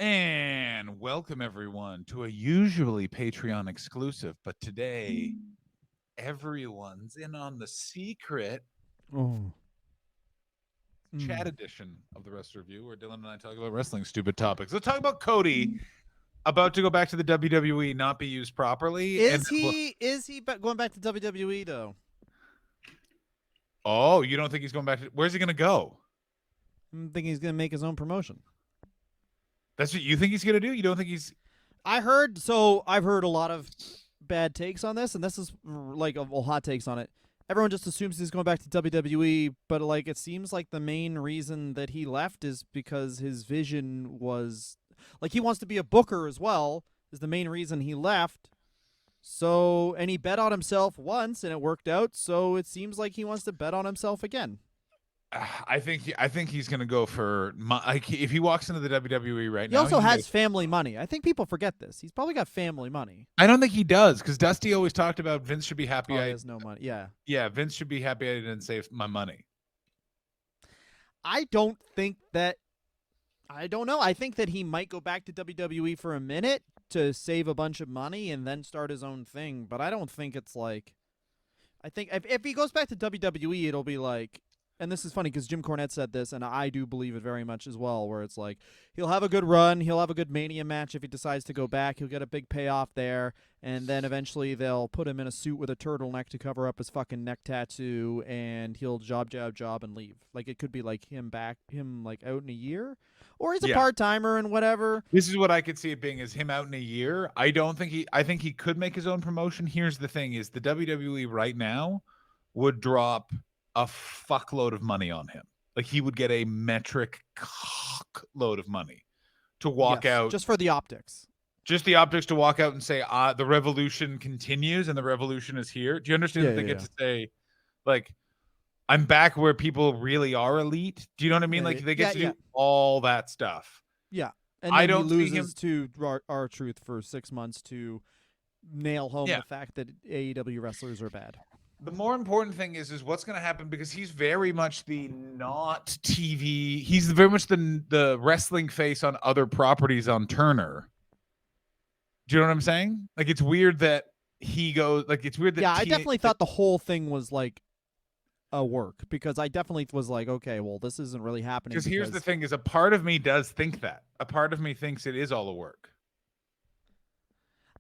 And welcome everyone to a usually Patreon exclusive, but today everyone's in on the secret Oh. chat edition of the Rest Review, where Dylan and I talk about wrestling stupid topics. Let's talk about Cody about to go back to the WWE, not be used properly, and Is then we'll, he going back to WWE though? oh, you don't think he's going back to where's he going to go? I'm thinking he's going to make his own promotion. That's what you think he's going to do? You don't think he's I've heard a lot of bad takes on this, and this is like hot takes on it. Everyone just assumes he's going back to WWE, but like it seems like the main reason that he left is because his vision was like he wants to be a booker as well. Is the main reason he left. So, and he bet on himself once and it worked out, so it seems like he wants to bet on himself again. I think he's going to go for like if he walks into the WWE right He now, also he has family money. I think people forget this. He's probably got family money. I don't think he does because Dusty always talked about Vince should be happy. Oh, he has no money. Yeah. Yeah, Vince should be happy I didn't save my money. I don't think that. I don't know. I think that he might go back to WWE for a minute to save a bunch of money and then start his own thing. But I don't think it's like. I think if he goes back to WWE, it'll be like. And this is funny because Jim Cornette said this, and I do believe it very much as well, where it's like he'll have a good run, he'll have a good Mania match if he decides to go back, he'll get a big payoff there, and then eventually they'll put him in a suit with a turtleneck to cover up his fucking neck tattoo, and he'll job, and leave. Like it could be like him like out in a year, or he's a part-timer and whatever. This is what I could see it being is him out in a year. I think he could make his own promotion. Here's the thing is the WWE right now would drop a fuckload of money on him. Like he would get a metric load of money to walk out just for the optics. Just the optics to walk out and say, the revolution continues and the revolution is here. Do you understand that they get to say, like, I'm back where people really are elite? Do you know what I mean? Like they get to do all that stuff. Yeah. And then I don't he loses to R-Truth for 6 months to nail home the fact that AEW wrestlers are bad. The more important thing is what's going to happen because he's very much the not TV. He's very much the wrestling face on other properties on Turner. Do you know what I'm saying? Like it's weird that he goes. Like it's weird that. Yeah, I definitely thought the whole thing was like a work because I definitely was like, okay, well, this isn't really happening. Because here's the thing: is a part of me does think that. A part of me thinks it is all a work.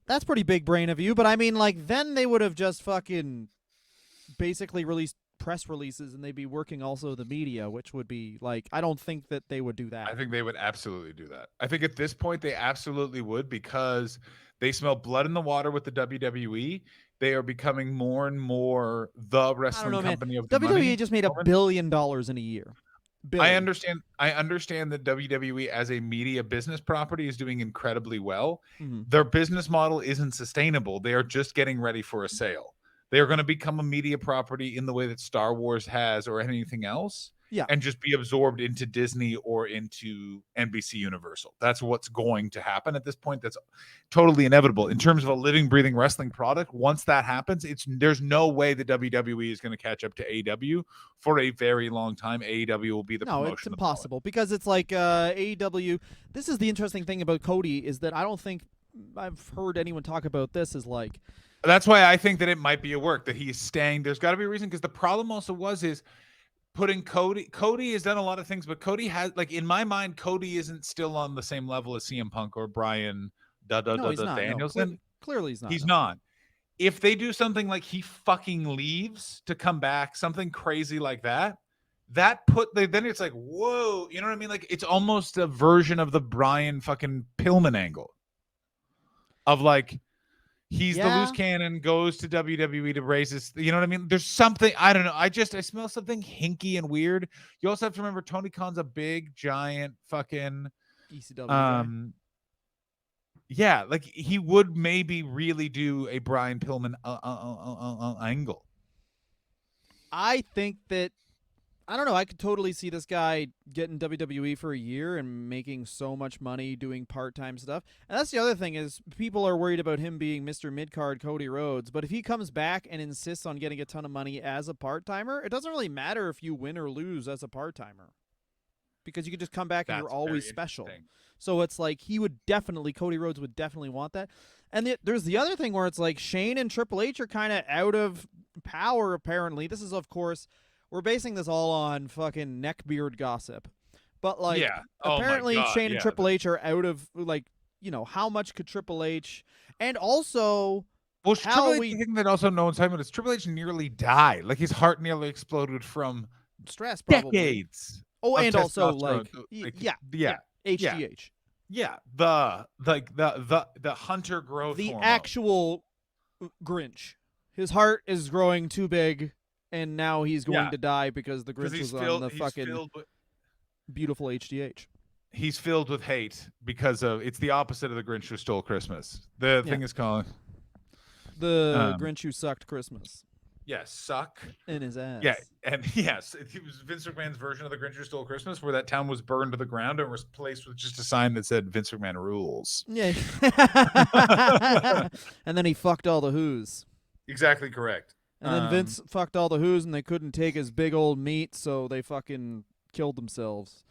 That's pretty big brain of you, but I mean, like, then they would have just fucking basically released press releases and they'd be working also the media, which would be like, I don't think that they would do that. I think they would absolutely do that. I think at this point they absolutely would because they smell blood in the water with the WWE. They are becoming more and more the wrestling company of the WWE money. just made $1 billion in a year. I understand that WWE as a media business property is doing incredibly well. Mm-hmm. Their business model isn't sustainable. They are just getting ready for a sale. They are going to become a media property in the way that Star Wars has or anything else. Yeah. And just be absorbed into Disney or into NBC Universal. That's what's going to happen at this point. That's totally inevitable. In terms of a living, breathing wrestling product, once that happens, there's no way the WWE is going to catch up to AEW for a very long time. AEW will be the promotion. No, it's impossible because it's like AEW. This is the interesting thing about Cody is that I don't think I've heard anyone talk about this is like. That's why I think that it might be a work that he's staying. There's got to be a reason because the problem also is putting Cody has done a lot of things, but Cody has, like, in my mind, Cody isn't still on the same level as CM Punk or Brian Danielson. No, clearly he's not. He's not. If they do something like he fucking leaves to come back, something crazy like that, then it's like, whoa, you know what I mean? Like it's almost a version of the Brian fucking Pillman angle of like, he's the loose cannon, goes to WWE to raise his, you know what I mean? There's something, I don't know. I smell something hinky and weird. You also have to remember Tony Khan's a big, giant fucking ECW. Yeah, like he would maybe really do a Brian Pillman angle. I think that I don't know. I could totally see this guy getting WWE for a year and making so much money doing part-time stuff. And that's the other thing is people are worried about him being Mr. Mid-Card Cody Rhodes. But if he comes back and insists on getting a ton of money as a part-timer, it doesn't really matter if you win or lose as a part-timer. because you could just come back and That's you're always very special. interesting. So it's like Cody Rhodes would definitely want that. And there's the other thing where it's like Shane and Triple H are kind of out of power, apparently. This is, of course, we're basing this all on fucking neckbeard gossip. But, like, Yeah. Oh my apparently God. Shane and Yeah. Triple H are out of, like, how much could Triple H, and also Well, how Triple H, we the thing that also no one's talking about is Triple H nearly died. Like his heart nearly exploded from stress probably. decades Oh, of and also, testosterone. like, yeah, yeah, yeah, HGH. yeah. The hunter growth The hormone. actual Grinch. His heart is growing too big, and now he's going to die because the Grinch was on the fucking beautiful HGH. He's filled with hate because of it's the opposite of the Grinch who stole Christmas. The thing is called the Grinch who sucked Christmas. Yeah, suck in his ass. Yeah, and yes, it was Vince McMahon's version of the Grinch who stole Christmas, where that town was burned to the ground and was replaced with just a sign that said Vince McMahon rules. Yeah. And then he fucked all the Who's. Exactly correct. And then Vince fucked all the Who's, and they couldn't take his big old meat, so they fucking killed themselves.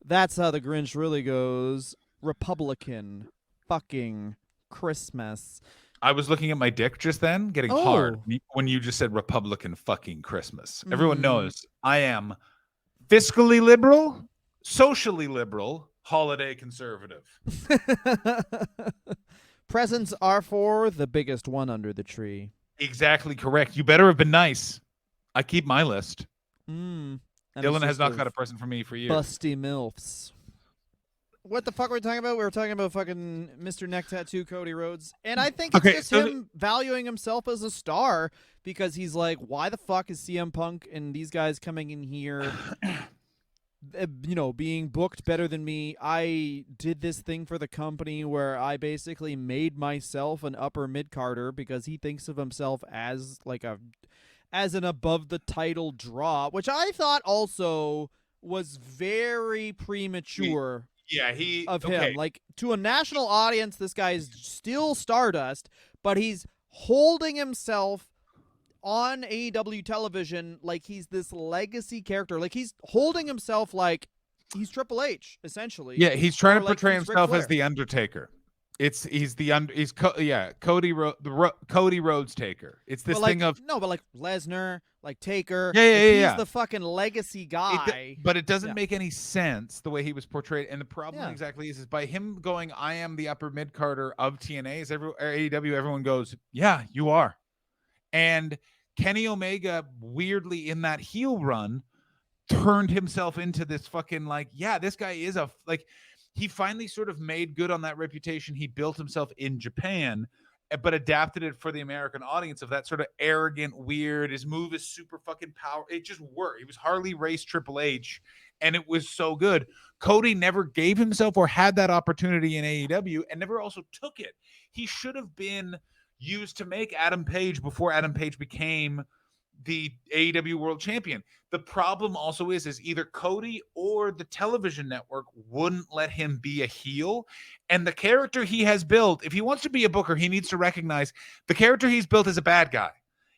That's how the Grinch really goes. Republican fucking Christmas. I was looking at my dick just then, getting hard when you just said Republican fucking Christmas. Everyone knows I am fiscally liberal, socially liberal, holiday conservative. Presents are for the biggest one under the tree. Exactly correct. You better have been nice. I keep my list. And Dylan has not got a present for me for years. Busty MILFs. What the fuck were we talking about? We were talking about fucking Mr. Neck Tattoo Cody Rhodes. And I think it's just him valuing himself as a star, because he's like, why the fuck is CM Punk and these guys coming in here, being booked better than me? I did this thing for the company where I basically made myself an upper mid-carder, because he thinks of himself as like as an above the title draw, which I thought also was very premature. Yeah, him. Like, to a national audience, this guy is still Stardust, but he's holding himself on AEW television like he's this legacy character. Like, he's holding himself like he's Triple H, essentially. Yeah, he's trying to portray himself as the Undertaker. Cody Rhodes Taker. It's this thing of but like Lesnar, like Taker. He's the fucking legacy guy. But it doesn't make any sense the way he was portrayed. And the problem exactly is by him going, I am the upper mid carder of TNA. AEW, everyone goes, yeah, you are. And Kenny Omega, weirdly in that heel run, turned himself into this fucking this guy is he finally sort of made good on that reputation he built himself in Japan, but adapted it for the American audience of that sort of arrogant, weird, his move is super fucking power. It just worked. He was Harley Race Triple H, and it was so good. Cody never gave himself or had that opportunity in AEW and never also took it. He should have been used to make Adam Page before Adam Page became the AEW World Champion. The problem also is either Cody or the television network wouldn't let him be a heel. And the character he has built, if he wants to be a booker, he needs to recognize the character he's built is a bad guy.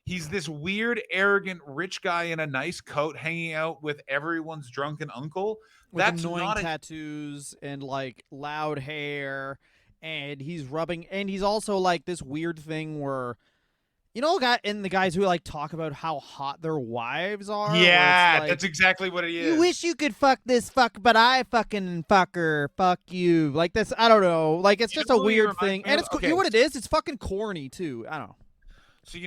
He's this weird, arrogant, rich guy in a nice coat hanging out with everyone's drunken uncle. With annoying tattoos and like loud hair. And he's also like this weird thing where, the guys who like talk about how hot their wives are. Yeah, like, that's exactly what it is. You wish you could fuck this but I fucking fuck her. Fuck you. Like this, I don't know. Like it's just a weird thing, and it's you know what it is? It's fucking corny too. I don't know. So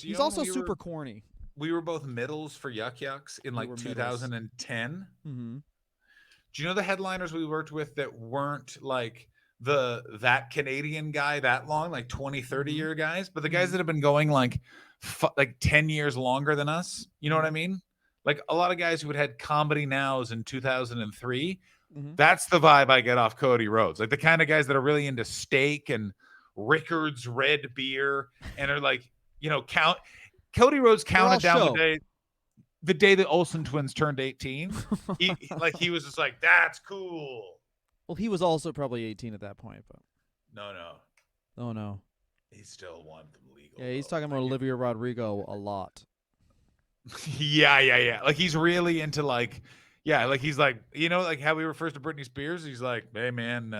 he's also super corny. We were both middles for Yuck Yucks in 2010. Mm-hmm. Do you know the headliners we worked with that weren't like that Canadian guy that long, like 20, 30 year guys, but the guys that have been going like 10 years longer than us, you know what I mean? Like a lot of guys who had Comedy Nows in 2003. That's the vibe I get off Cody Rhodes. Like the kind of guys that are really into steak and Rickard's red beer and are like, Cody Rhodes counted down the day the Olsen twins turned 18. he was just like, that's cool. Well, he was also probably 18 at that point, but no. Oh no. He still won them legal. Yeah, he's talking about Olivia Rodrigo a lot. Yeah. Like he's really into like Yeah, like he's like, like how we refers to Britney Spears. He's like, hey man,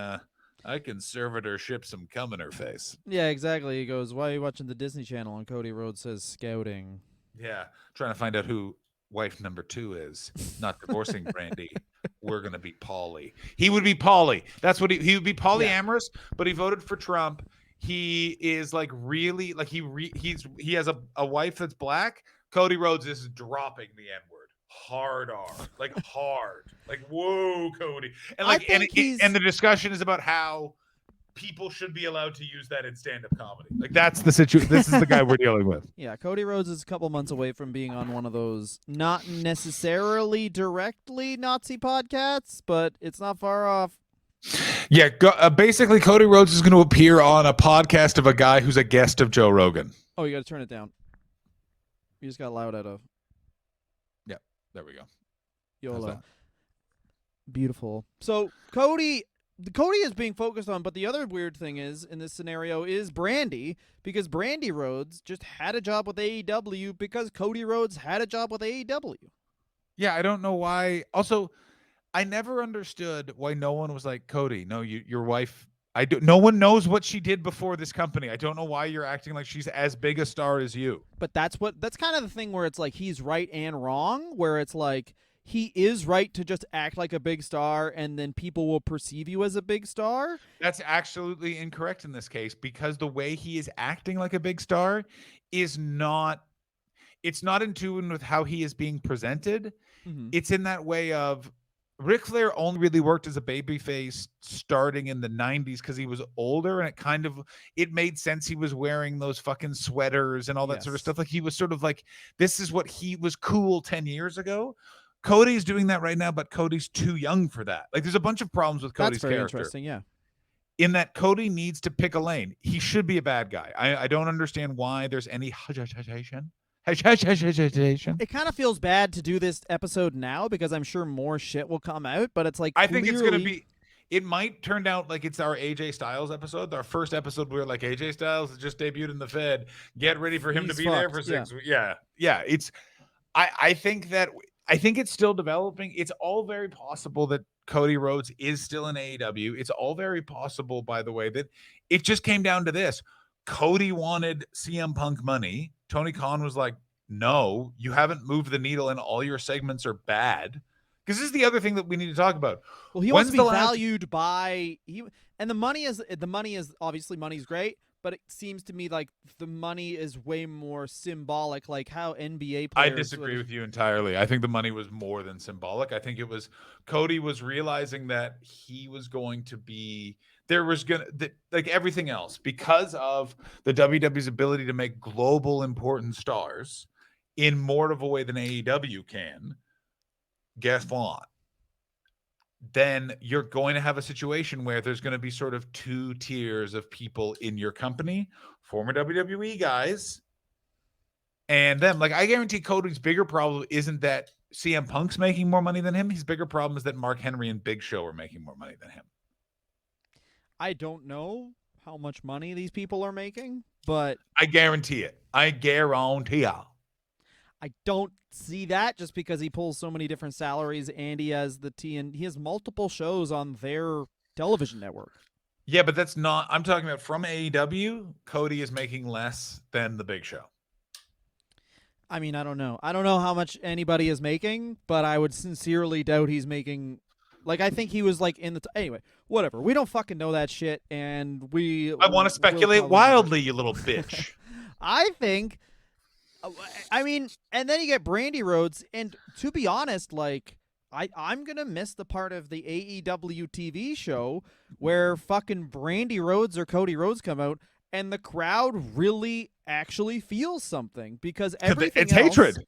I conservatorship some cum in her face. Yeah, exactly. He goes, "Why are you watching the Disney Channel?" And Cody Rhodes says, "Scouting." Yeah, trying to find out who wife number 2 is. Not divorcing Brandy. We're gonna be Polly. He would be Polly. That's what he would be Yeah. polyamorous, but he voted for Trump. He is like really like he has a wife that's black. Cody Rhodes is dropping the N word hard R, like hard, like whoa, Cody, and I like think and he's the discussion is about how people should be allowed to use that in stand-up comedy. Like that's the situation. This is the guy we're dealing with. Yeah, Cody Rhodes is a couple months away from being on one of those not necessarily directly Nazi podcasts, but it's not far off. Yeah, basically, Cody Rhodes is going to appear on a podcast of a guy who's a guest of Joe Rogan. Oh, you got to turn it down. You just got loud out of Yeah, there we go. YOLO. Beautiful. So Cody is being focused on, but the other weird thing is in this scenario is Brandi, because Brandi Rhodes just had a job with AEW because Cody Rhodes had a job with AEW. Yeah, I don't know why. Also, I never understood why no one was like, Cody, no, your wife. No one knows what she did before this company. I don't know why you're acting like she's as big a star as you. But that's kind of the thing where it's like he's right and wrong, where it's like he is right to just act like a big star and then people will perceive you as a big star. That's absolutely incorrect in this case, because the way he is acting like a big star is not, it's not in tune with how he is being presented. Mm-hmm. It's in that way of Ric Flair only really worked as a babyface starting in the 90s because he was older, and it made sense he was wearing those fucking sweaters and all that sort of stuff. Like he was sort of like, this is what he was cool 10 years ago. Cody's doing that right now, but Cody's too young for that. Like there's a bunch of problems with Cody's That's very character. interesting, yeah. In that Cody needs to pick a lane. He should be a bad guy. I don't understand why there's any hesitation. It kind of feels bad to do this episode now because I'm sure more shit will come out, but it's like I think it's going to be, it might turn out like it's our AJ Styles episode. Our first episode, we were like, AJ Styles has just debuted in the Fed. Get ready for him to be there for 6 weeks. Yeah. It's, I think it's still developing. It's all very possible that Cody Rhodes is still in AEW. It's all very possible, by the way, that it just came down to this. Cody wanted CM Punk money. Tony Khan was like, no, you haven't moved the needle and all your segments are bad. Because this is the other thing that we need to talk about. Well, he wants to be valued by and the money is obviously money's great, but it seems to me like the money is way more symbolic, like how NBA players. I disagree with you entirely. I think the money was more than symbolic. I think it was Cody was realizing that he was going to be like everything else, because of the WWE's ability to make global important stars in more of a way than AEW can. Guess what? Then you're going to have a situation where there's going to be sort of two tiers of people in your company, former WWE guys, and them. Like, I guarantee Cody's bigger problem isn't that CM Punk's making more money than him. His bigger problem is that Mark Henry and Big Show are making more money than him. I don't know how much money these people are making, but I guarantee it. I guarantee it. I don't see that just because he pulls so many different salaries and he has he has multiple shows on their television network. Yeah, but that's not, I'm talking about from AEW, Cody is making less than the Big Show. I mean, I don't know. I don't know how much anybody is making, but I would sincerely doubt he's making, like, I think he was like in the, anyway, whatever. We don't fucking know that shit, and I want to speculate wildly, you little bitch. I think, I mean, and then you get Brandi Rhodes, and to be honest, like, I'm going to miss the part of the AEW TV show where fucking Brandi Rhodes or Cody Rhodes come out, and the crowd really actually feels something, because everything it's else, hatred.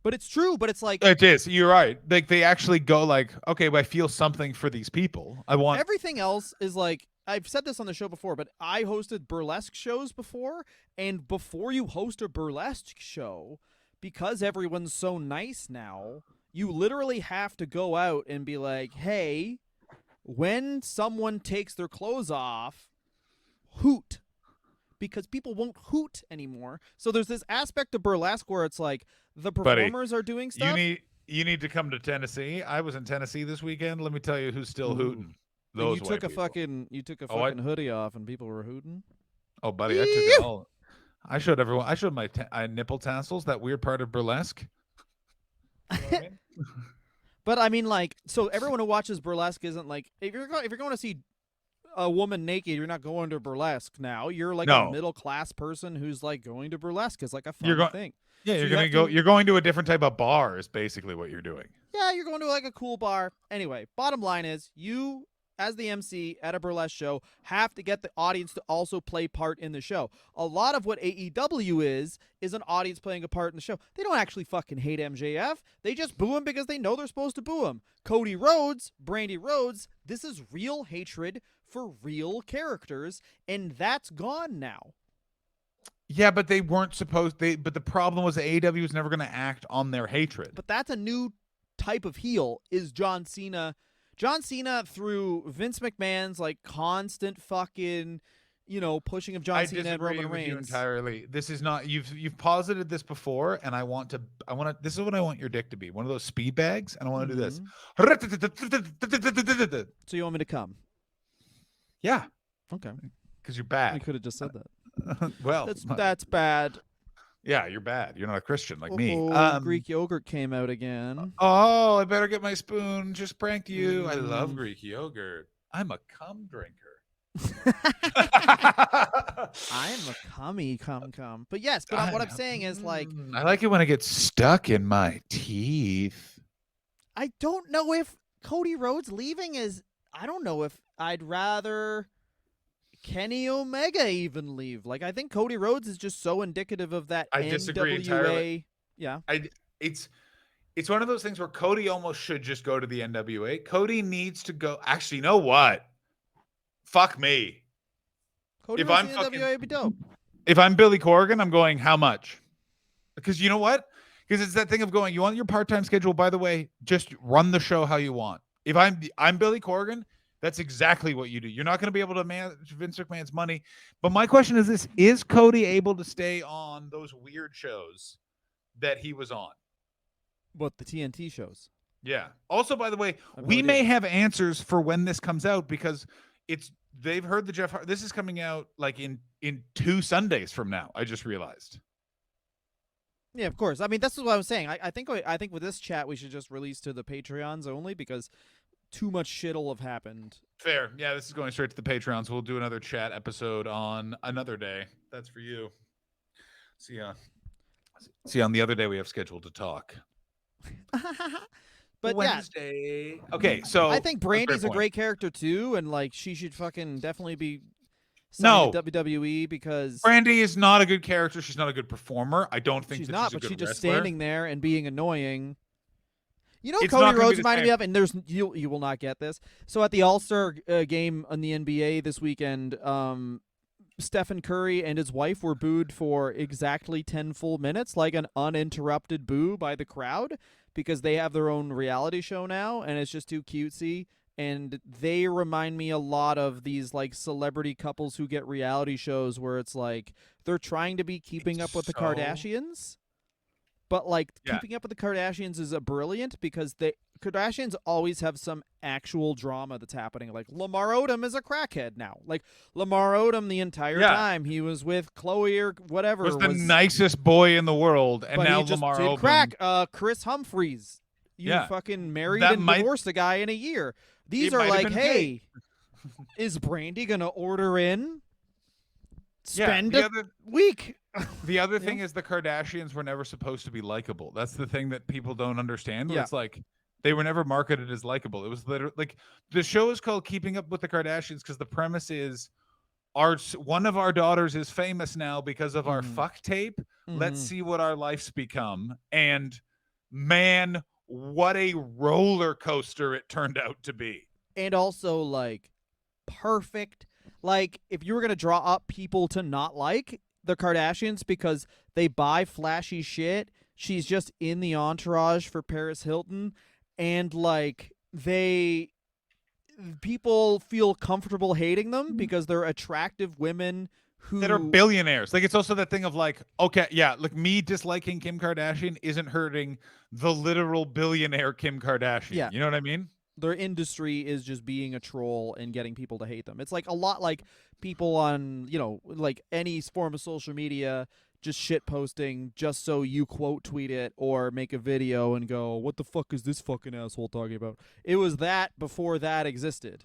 But it's true, but it's like, it is. You're right. Like, they actually go like, okay, but I feel something for these people. I want everything else is like, I've said this on the show before, but I hosted burlesque shows before, and before you host a burlesque show, because everyone's so nice now, you literally have to go out and be like, hey, when someone takes their clothes off, hoot. Because people won't hoot anymore. So there's this aspect of burlesque where it's like the performers are doing stuff. You need to come to Tennessee. I was in Tennessee this weekend. Let me tell you who's still Ooh. hooting. And Those you took white a people. fucking hoodie off and people were hooting. Oh, buddy, I took it all. I showed everyone. I showed my nipple tassels. That weird part of burlesque. You know what I mean? But I mean, like, so everyone who watches burlesque isn't like if you're going to see a woman naked, you're not going to burlesque now. You're like a No, middle class person who's like going to burlesque is like a you're fun going. thing. Yeah, So you're you gonna have go. to, You're going to a different type of bar. Is basically what you're doing. yeah, you're going to like a cool bar. Anyway, bottom line is you, as the MC at a burlesque show, have to get the audience to also play part in the show. A lot of what AEW is an audience playing a part in the show. They don't actually fucking hate MJF. They just boo him because they know they're supposed to boo him. Cody Rhodes, Brandi Rhodes, this is real hatred for real characters, and that's gone now. Yeah, but they weren't supposed. But the problem was AEW was never going to act on their hatred. But that's a new type of heel is John Cena. John Cena through Vince McMahon's like constant fucking, pushing of John Cena and Roman with you Reigns. entirely. This is not you've posited this before, and I want to. This is what I want your dick to be. One of those speed bags, and I want to do this. So you want me to come? Yeah, Okay. because you're bad. I could have just said that. Well, That's bad. yeah, you're bad. You're not a Christian like me. Greek yogurt came out again. Oh, I better get my spoon. Just pranked you. I love Greek yogurt. I'm a cum drinker. I'm a cummy cum. But yes, but what I'm saying is like I like it when it gets stuck in my teeth. I don't know if Cody Rhodes leaving is. I don't know if I'd rather Kenny Omega even leave. Like I think Cody Rhodes is just so indicative of that I NWA. disagree entirely. Yeah. It's one of those things where Cody almost should just go to the NWA. Cody needs to go. Actually, you know what? Fuck me. Cody Rhodes in the NWA would be dope. If I'm Billy Corgan, I'm going, how much? Because you know what? Because it's that thing of going, you want your part-time schedule, by the way, just run the show how you want. If I'm Billy Corgan, that's exactly what you do. You're not going to be able to manage Vince McMahon's money. But my question is this, is Cody able to stay on those weird shows that he was on? What, the TNT shows? Yeah. Also, by the way, we may have answers for when this comes out because they've heard the Jeff Hardy. This is coming out like in 2 Sundays from now. I just realized. Yeah, of course. I mean, this is what I was saying. I think with this chat we should just release to the Patreons only because too much shit'll have happened. Fair. Yeah, this is going straight to the Patreons. We'll do another chat episode on another day. That's for you. See, on the other day we have scheduled to talk. But Wednesday. Yeah. Okay, so I think Brandi's a great character too, and like she should fucking definitely be signed to WWE because Brandi is not a good character. She's not a good performer. I don't think she's that not, she's a but good she's just wrestler. standing there and being annoying. You know, It's Cody not gonna be Rhodes the reminded same. me of, and there's you will not get this. So at the All-Star game on the NBA this weekend, Stephen Curry and his wife were booed for exactly 10 full minutes, like an uninterrupted boo by the crowd, because they have their own reality show now, and it's just too cutesy. And they remind me a lot of these like celebrity couples who get reality shows where it's like they're trying to be keeping up with the Kardashians. But, like, keeping up with the Kardashians is brilliant because Kardashians always have some actual drama that's happening. Like, Lamar Odom is a crackhead now. Like, Lamar Odom the entire time he was with Chloe or whatever. Was the nicest boy in the world, and now he just Lamar did Odom. Crack. Chris Humphries. You fucking married and divorced a guy in a year. These are like, hey, is Brandi going to order in? Spend a week. The other thing is the Kardashians were never supposed to be likable. That's the thing that people don't understand. It's like they were never marketed as likable. It was literally like the show is called Keeping Up with the Kardashians because the premise is one of our daughters is famous now because of our fuck tape. Let's see what our lives become. And man, what a roller coaster it turned out to be. And also like perfect. Like if you were going to draw up people to not like the Kardashians because they buy flashy shit, she's just in the entourage for Paris Hilton, and like people feel comfortable hating them because they're attractive women that are who billionaires. Like it's also that thing of like, okay, yeah, like me disliking Kim Kardashian isn't hurting the literal billionaire Kim Kardashian. yeah, You know what I mean? their industry is just being a troll and getting people to hate them. It's like a lot like people on, like any form of social media just shit posting just so you quote tweet it or make a video and go, "What the fuck is this fucking asshole talking about?" It was that before that existed.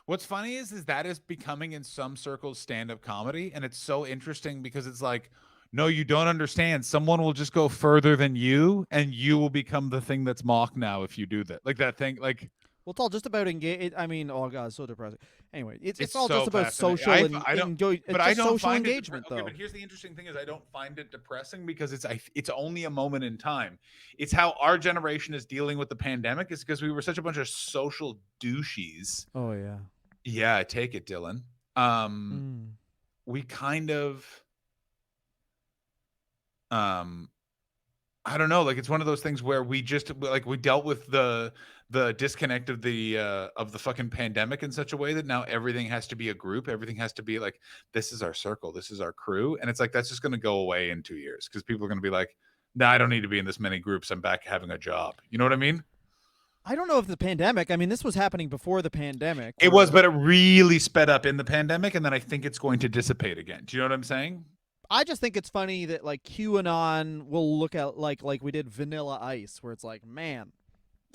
What's funny is that is becoming in some circles stand-up comedy, and it's so interesting because it's like, no, you don't understand. Someone will just go further than you, and you will become the thing that's mocked now if you do that. Like that thing, like Well, it's all just about engage. I mean, oh god, it's so depressing. Anyway, it's it's all just so about fascinating. social and I don't, it's but I just don't social find it. engagement, Okay, though. but here's the interesting thing: is I don't find it depressing because it's only a moment in time. It's how our generation is dealing with the pandemic. Is because we were such a bunch of social douches. Oh yeah. Yeah, I take it, Dylan. Mm. We kind of um I don't know, like it's one of those things where we just like we dealt with the disconnect of the fucking pandemic in such a way that now everything has to be a group, everything has to be like this is our circle, this is our crew, and it's like that's just going to go away in 2 years because people are going to be like, "Nah, I don't need to be in this many groups. I'm back having a job." You know what I mean? I don't know if the pandemic. I mean, this was happening before the pandemic. It was, Where but it really sped up in the pandemic, and then I think it's going to dissipate again. Do you know what I'm saying? I just think it's funny that like QAnon will look at like we did Vanilla Ice, where it's like, man,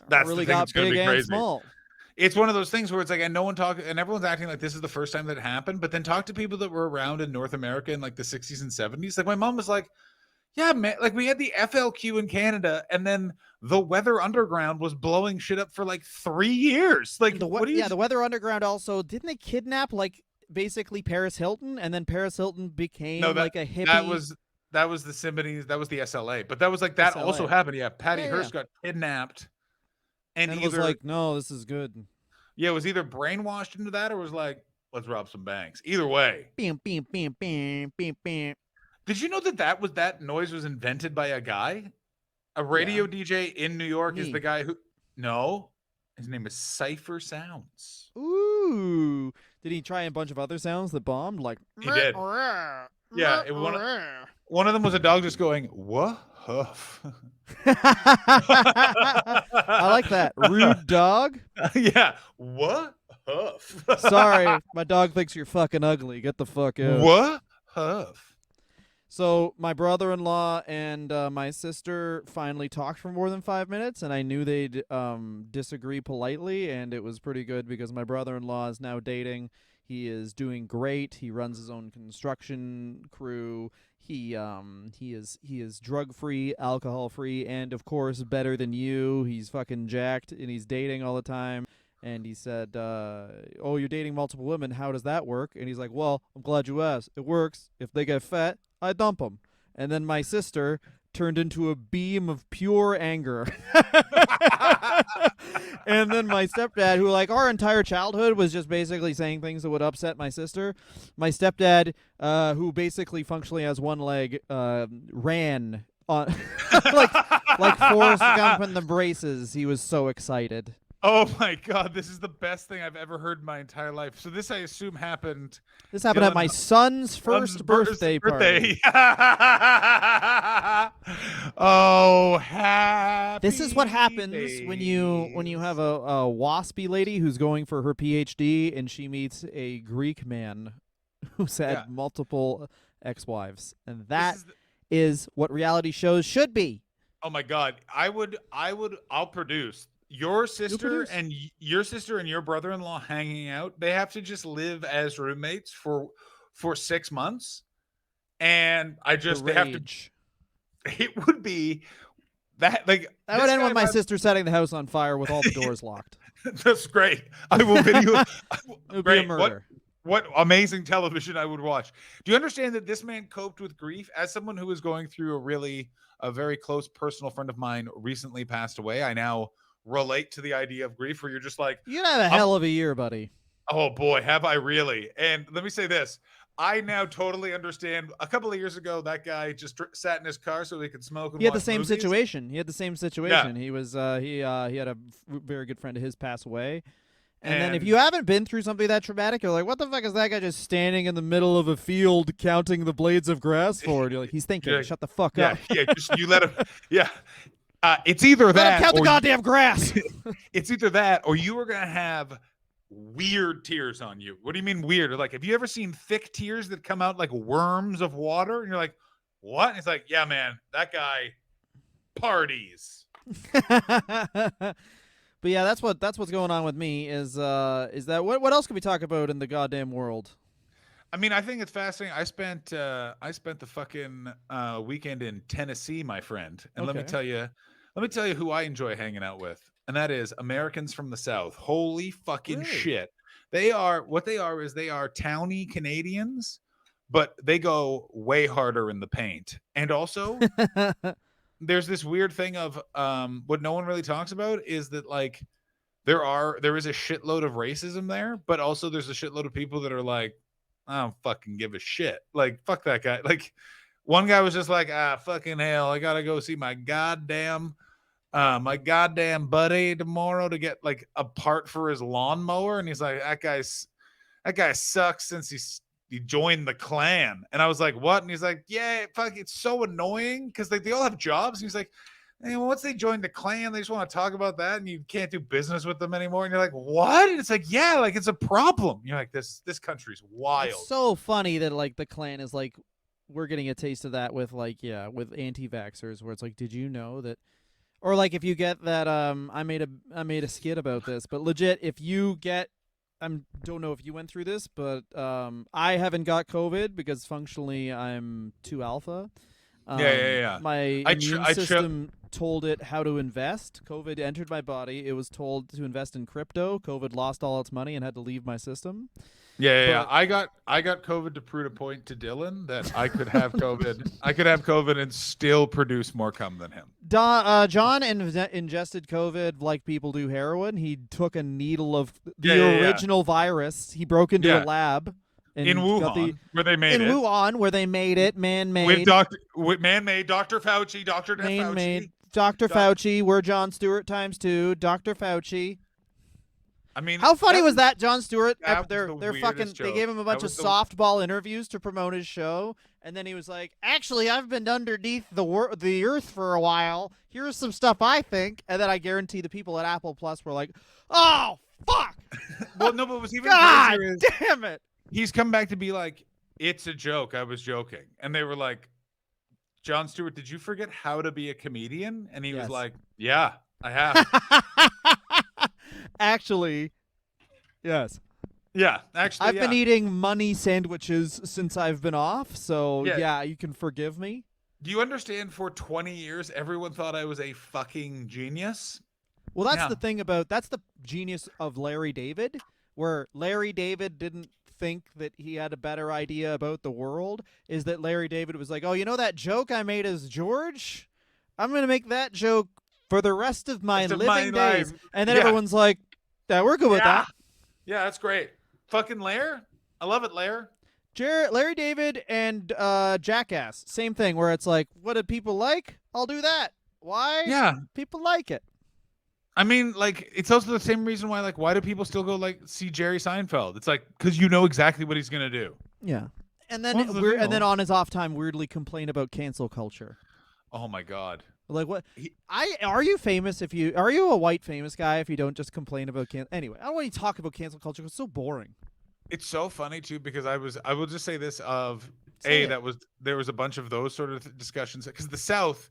That's the really thing got that's going to big be and crazy. small. It's one of those things where it's like, and no one talk, and everyone's acting like this is the first time that it happened. But then talk to people that were around in North America in like the 60s and 70s. Like my mom was like, "Yeah, man, like we had the FLQ in Canada, and then the Weather Underground was blowing shit up for like 3 years. Like, what do you?" Yeah, the Weather Underground also didn't they kidnap like basically Paris Hilton, and then Paris Hilton No, became that like a that hippie was that was the Symphonies, that was the SLA, but that was like that also SLA. happened. Yeah, Patty Yeah, yeah, Hearst got kidnapped, and and was either like, no, this is good. yeah, it was either brainwashed into that or was like, let's rob some banks. Either way. Bam, bam, bam, bam, bam, bam. Did you know that noise was invented by a guy? A Yeah, radio DJ in New York is the me. guy who no, his name is Cypher Sounds. Ooh, did he try a bunch of other sounds that bombed? Like, He did. Yeah, one of them was a dog just going, "What huff." I like that. Rude dog. Yeah, what huff. Sorry, my dog thinks you're fucking ugly. Get the fuck out. What huff. So my brother-in-law and my sister finally talked for more than 5 minutes, and I knew they'd disagree politely, and it was pretty good because my brother-in-law is now dating. He is doing great. He runs his own construction crew. He is drug-free, alcohol-free, and of course better than you. He's fucking jacked, and he's dating all the time. And he said, "Oh, you're dating multiple women. How does that work?" And he's like, "Well, I'm glad you asked. It works. If they get fat, I dump them." And then my sister turned into a beam of pure anger. And then my stepdad, who like our entire childhood was just basically saying things that would upset my sister. My stepdad, who basically functionally has one leg, ran on like like Forrest Gump in the braces. He was so excited. Oh my god, this is the best thing I've ever heard in my entire life. So this I assume happened This happened at Dylan my son's first birthday party. Oh, happy This is what happens when you days. have a waspy lady who's going for her PhD and she meets a Greek man who's had Yeah. multiple ex-wives, and This that is is what reality shows should be. oh my god, I'll produce your You'll sister produce and your sister and your brother-in-law hanging out. They have to just live as roommates for 6 months, and the they have to rage. it would be that like That would this end guy with my sister setting the house on fire with all the doors locked. that's great. I will video. It would be a Great. murder. What amazing television I would watch. Do you understand that this man coped with grief as someone who was going through a very close personal friend of mine recently passed away? I now relate to the idea of grief where you're just like, You're gonna have a I'm, hell of a year, buddy. oh boy, have I really? And let me say this. I now totally understand. A couple of years ago, that guy just sat in his car so he could smoke and He had the watch same movies. situation. He had the same situation. He was he had a very good friend of his pass away, And then if you haven't been through something that traumatic, you're like, what the fuck is that guy just standing in the middle of a field counting the blades of grass for? And you're like, he's thinking, like, shut the fuck yeah, up. yeah, just you let him. Yeah, it's either Let him that count the or goddamn grass. it's either that or you are gonna have weird tears on you. What do you mean weird? Like, have you ever seen thick tears that come out like worms of water? And you're like, what? And it's like, yeah, man, that guy parties. But yeah, that's what's going on with me is that what else can we talk about in the goddamn world? I mean, I think it's fascinating. I spent the fucking weekend in Tennessee, my friend, and Okay. let me tell you who I enjoy hanging out with, and that is Americans from the South. Holy fucking Really? shit! They are towny Canadians, but they go way harder in the paint, and also there's this weird thing of what no one really talks about is that like there is a shitload of racism there, but also there's a shitload of people that are like, I don't fucking give a shit. Like, fuck that guy. Like, one guy was just like, fucking hell, I gotta go see my goddamn buddy tomorrow to get like a part for his lawnmower, and he's like, that guy sucks since he joined the Klan. And I was like, what? And he's like, yeah, fuck, it's so annoying because like they all have jobs. And he's like, hey, well, once they join the Klan, they just want to talk about that, and you can't do business with them anymore. And you're like, what? And it's like, yeah, like it's a problem. You're like, this country's wild. It's so funny that like the Klan is like, we're getting a taste of that with like with anti-vaxxers, where it's like, did you know that? Or like if you get that, I made a skit about this, but legit, if you get, don't know if you went through this, but I haven't got COVID because functionally I'm 2 alpha. Yeah. My immune system told it how to invest. COVID entered my body. It was told to invest in crypto. COVID lost all its money and had to leave my system. Yeah. I got COVID to prove a point to Dylan that I could have COVID. I could have COVID and still produce more cum than him. John ingested COVID like people do heroin. He took a needle of the original virus. He broke into a lab. In Wuhan, where they made it. In Wuhan, where they made it, man-made. With man-made, Dr. Fauci, Dr. Man-made. Dr. Fauci, we're Jon Stewart times 2. Dr. Fauci. I mean, how funny was that, Jon Stewart? They're fucking. They gave him a bunch of softball interviews to promote his show, and then he was like, "Actually, I've been underneath the earth for a while. Here's some stuff I think." And then I guarantee the people at Apple Plus were like, "Oh fuck!" Well, no, but it was even God crazier. Damn it! He's come back to be like, it's a joke. I was joking, and they were like, Jon Stewart, did you forget how to be a comedian? And he was like, yeah, I have. Actually, yes. Yeah, actually, I've been eating money sandwiches since I've been off, so yeah, you can forgive me. Do you understand? For 20 years, everyone thought I was a fucking genius. Well, that's the genius of Larry David, where Larry David didn't think that he had a better idea about the world, is that Larry David was like, oh, you know that joke I made as George? I'm going to make that joke for the rest of my living days. And then everyone's like, yeah, we're good with that. Yeah, that's great. Fucking Lair. I love it, Lair. Larry David and Jackass, same thing, where it's like, what do people like? I'll do that. Why? Yeah. People like it. I mean, like, it's also the same reason why, like, why do people still go, like, see Jerry Seinfeld? It's like, because you know exactly what he's going to do. Yeah. And then on his off time, weirdly complain about cancel culture. Oh, my God. Like, what? Are you famous are you a white famous guy if you don't just complain about cancel? Anyway, I don't want to talk about cancel culture because it's so boring. It's so funny, too, because I will just say this there was a bunch of those sort of discussions, because the South,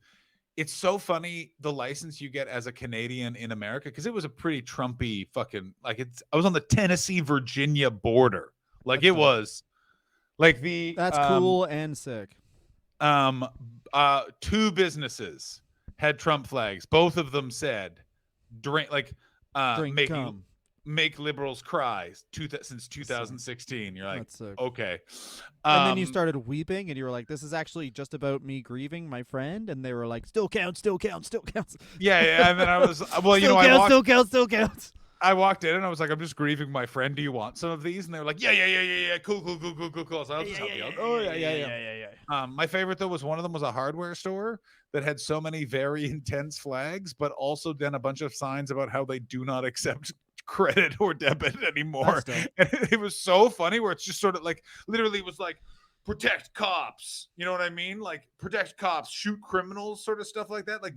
it's so funny the license you get as a Canadian in America, because it was a pretty Trumpy fucking, like, I was on the Tennessee-Virginia border. Like, it was like that's cool and sick. 2 businesses had Trump flags. Both of them said drink make liberals cry since 2016. You're like, okay. And then you started weeping and you were like, this is actually just about me grieving my friend. And they were like, still counts, still counts, still counts. Yeah. And then I was, well, still counts. I walked in and I was like, I'm just grieving my friend. Do you want some of these? And they were like, yeah. Cool. So I'll just help you out. Oh, yeah. My favorite, though, was one of them was a hardware store that had so many very intense flags, but also then a bunch of signs about how they do not accept credit or debit anymore. That's dope. And it was so funny where it's just sort of like literally it was like protect cops. You know what I mean? Like protect cops, shoot criminals, sort of stuff like that. Like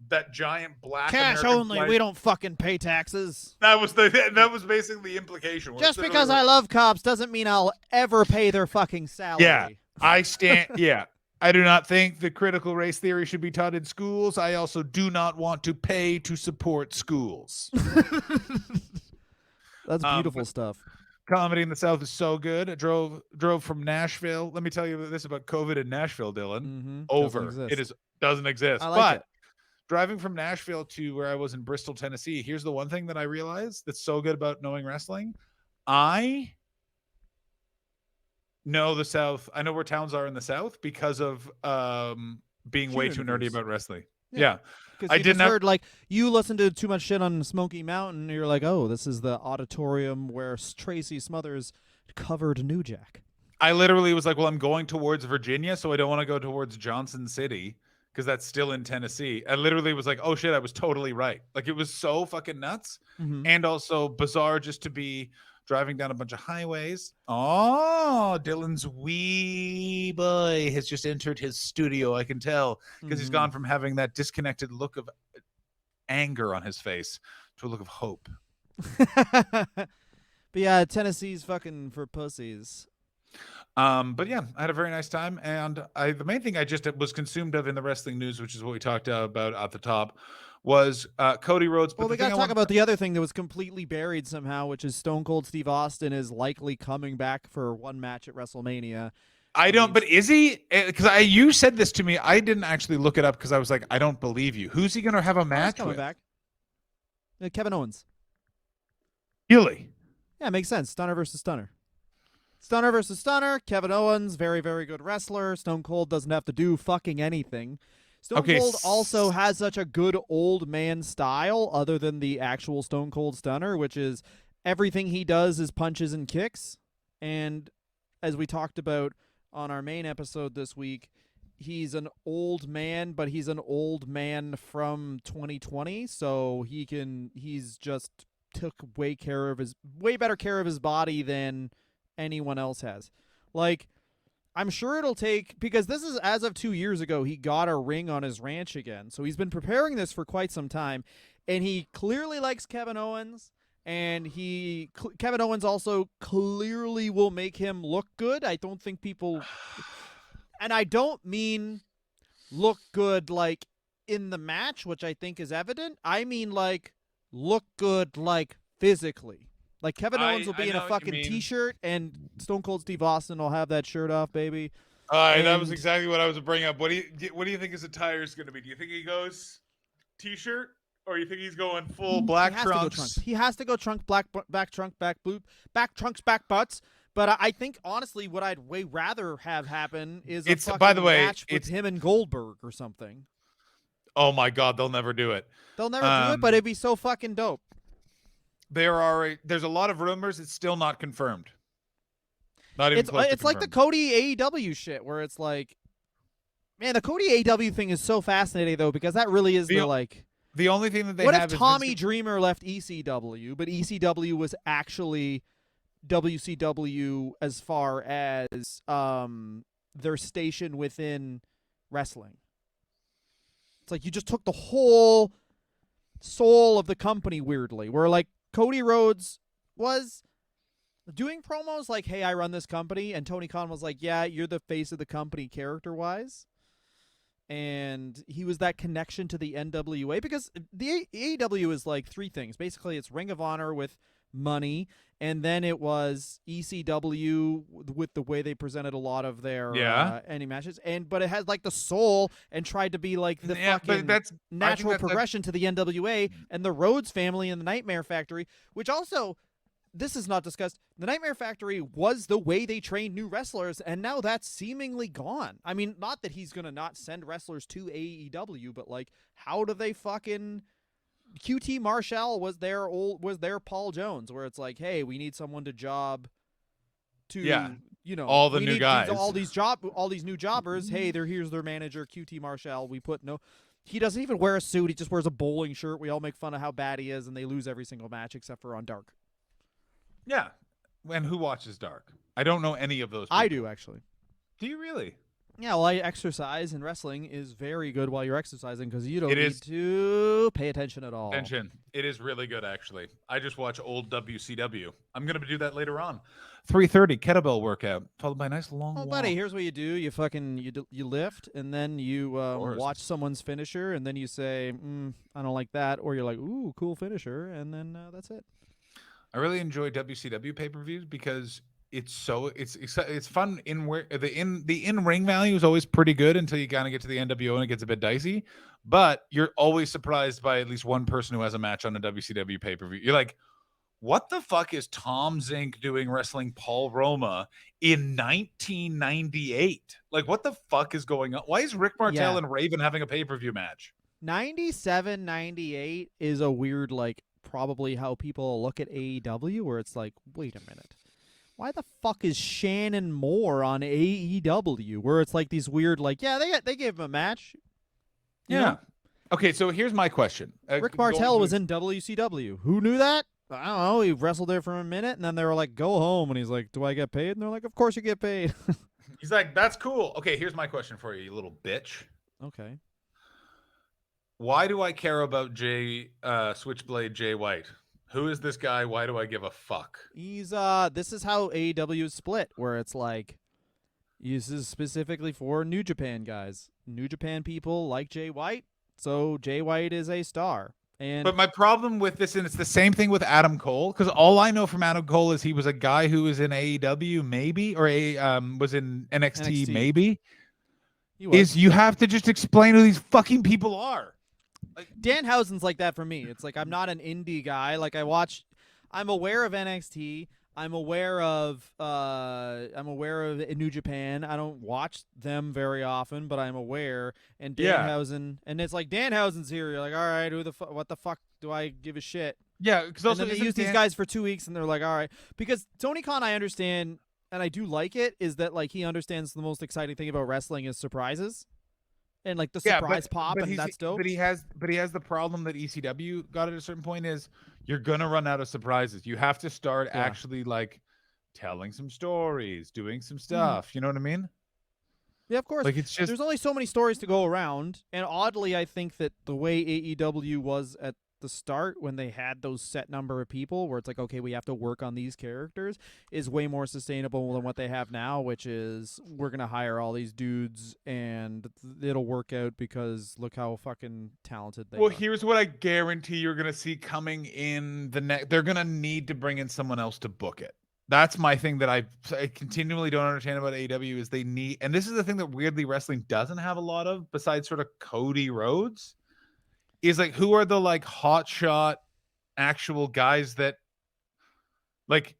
that giant black Cash American only. flag. We don't fucking pay taxes. That was basically the implication. Just because I love cops doesn't mean I'll ever pay their fucking salary. Yeah, I do not think the critical race theory should be taught in schools. I also do not want to pay to support schools. That's beautiful stuff. Comedy in the South is so good. I drove from Nashville. Let me tell you this about COVID in Nashville, Dylan. Mm-hmm. Over. Doesn't exist. I like it. Driving from Nashville to where I was in Bristol, Tennessee, here's the one thing that I realized that's so good about knowing wrestling. I know the South. I know where towns are in the South because of being way too nerdy about wrestling. Yeah. Because you just heard, like, you listen to too much shit on Smoky Mountain, and you're like, oh, this is the auditorium where Tracy Smothers covered New Jack. I literally was like, well, I'm going towards Virginia, so I don't want to go towards Johnson City because that's still in Tennessee. I literally was like, oh, shit, I was totally right. Like, it was so fucking nuts and also bizarre just to be driving down a bunch of highways. Oh, Dylan's wee boy has just entered his studio. I can tell because he's gone from having that disconnected look of anger on his face to a look of hope. But yeah, Tennessee's fucking for pussies. But yeah, I had a very nice time. And the main thing I just was consumed of in the wrestling news, which is what we talked about at the top, was Cody Rhodes. Well, we got to talk about the other thing that was completely buried somehow, which is Stone Cold Steve Austin is likely coming back for one match at WrestleMania. But is he? Because you said this to me. I didn't actually look it up because I was like, I don't believe you. Who's he going to have a match coming with? Back. Kevin Owens. Really? Yeah, makes sense. Stunner versus Stunner. Stunner versus Stunner. Kevin Owens, very, very good wrestler. Stone Cold doesn't have to do fucking anything. Stone Cold also has such a good old man style other than the actual Stone Cold Stunner, which is everything he does is punches and kicks. And as we talked about on our main episode this week, he's an old man, but he's an old man from 2020, so he's just took way better care of his body than anyone else has. Like, I'm sure it'll take, because this is as of 2 years ago, he got a ring on his ranch again. So he's been preparing this for quite some time, and he clearly likes Kevin Owens, and Kevin Owens also clearly will make him look good. I don't think people, and I don't mean look good like in the match, which I think is evident. I mean like look good like physically. Like, Kevin Owens will be in a fucking T-shirt, and Stone Cold Steve Austin will have that shirt off, baby. That was exactly what I was bringing up. What do you think his attire is going to be? Do you think he goes T-shirt, or you think he's going full black trunks? He has to go trunk, back trunk, back boot, back trunks, back butts. But I think, honestly, what I'd way rather have happen is a fucking match with him and Goldberg or something. Oh, my God, they'll never do it. They'll never do it, but it'd be so fucking dope. There's a lot of rumors. It's still not confirmed. Not even close to It's like the Cody AEW shit, where it's like, man, the Cody AEW thing is so fascinating though, because that really is the only thing that they what have. What if Tommy Dreamer left ECW, but ECW was actually WCW as far as their station within wrestling? It's like you just took the whole soul of the company weirdly, where like Cody Rhodes was doing promos like, hey, I run this company, and Tony Khan was like, yeah, you're the face of the company character-wise. And he was that connection to the NWA, because the AEW is like three things. Basically, it's Ring of Honor with money, and then it was ECW with the way they presented a lot of their any matches, but it has like the soul and tried to be like the fucking natural progression to the NWA and the Rhodes family and the Nightmare Factory, which also, this is not discussed, the Nightmare Factory was the way they trained new wrestlers, and now that's seemingly gone. I mean, not that he's gonna not send wrestlers to AEW, but like, how do they fucking QT Marshall was their Paul Jones, where it's like, hey, we need someone to job to all the new guys, all these new jobbers. Hey, here's their manager, QT Marshall. We put he doesn't even wear a suit. He just wears a bowling shirt. We all make fun of how bad he is, and they lose every single match except for on Dark. Yeah. And who watches Dark? I don't know any of those people. I do, actually. Do you really? Yeah, well, I exercise, and wrestling is very good while you're exercising because you don't It need is. to pay attention at all. Attention. It is really good, actually. I just watch old WCW. I'm going to do that later on. 3:30 kettlebell workout, followed by a nice long Oh, walk. buddy, here's what you do: you lift, and then you course. watch someone's finisher, and then you say, "I don't like that," or you're like, "Ooh, cool finisher," and then that's it. I really enjoy WCW pay-per-views because it's fun in where the in ring value is always pretty good until you kind of get to the NWO and it gets a bit dicey. But you're always surprised by at least one person who has a match on a WCW pay-per-view. You're like, what the fuck is Tom Zink doing wrestling Paul Roma in 1998? Like, what the fuck is going on? Why is Rick Martel Yeah. and Raven having a pay-per-view match? 97, 98 is a weird, like, probably how people look at AEW, where it's like, wait a minute. Why the fuck is Shannon Moore on AEW? Where it's like these weird, like, yeah, they gave him a match. You know? Okay, so here's my question. Rick Martel was in WCW. Who knew that? I don't know. He wrestled there for a minute, and then they were like, go home. And he's like, do I get paid? And they're like, of course you get paid. He's like, that's cool. Okay, here's my question for you, you little bitch. Okay. Why do I care about Switchblade Jay White? Who is this guy? Why do I give a fuck? He's this is how AEW is split, where it's like this is specifically for New Japan guys. New Japan people like Jay White, so Jay White is a star. But my problem with this, and it's the same thing with Adam Cole, because all I know from Adam Cole is he was a guy who was in AEW maybe, or was in NXT. Maybe. Is you have to just explain who these fucking people are. Like, Danhausen's like that for me. It's like I'm not an indie guy. Like I'm aware of NXT. I'm aware of New Japan. I don't watch them very often, but I'm aware. And Danhausen, and it's like Danhausen's here. You're like, all right, what the fuck do I give a shit? Yeah, because also and then they use these guys for 2 weeks, and they're like, all right, because Tony Khan, I understand, and I do like it, is that like he understands the most exciting thing about wrestling is surprises. And like the surprise pop, and that's dope. But he has the problem that ECW got at a certain point is you're gonna run out of surprises. You have to start actually like telling some stories, doing some stuff. You know what I mean? Yeah, of course. Like it's just there's only so many stories to go around, and oddly, I think that the way AEW was at the start when they had those set number of people, where it's like, okay, we have to work on these characters, is way more sustainable than what they have now, which is we're gonna hire all these dudes and it'll work out because look how fucking talented they are. Well, here's what I guarantee you're gonna see coming in the next. They're gonna need to bring in someone else to book it. That's my thing that I continually don't understand about AEW is they need, and this is the thing that weirdly wrestling doesn't have a lot of, besides sort of Cody Rhodes, is like who are the like hotshot actual guys that like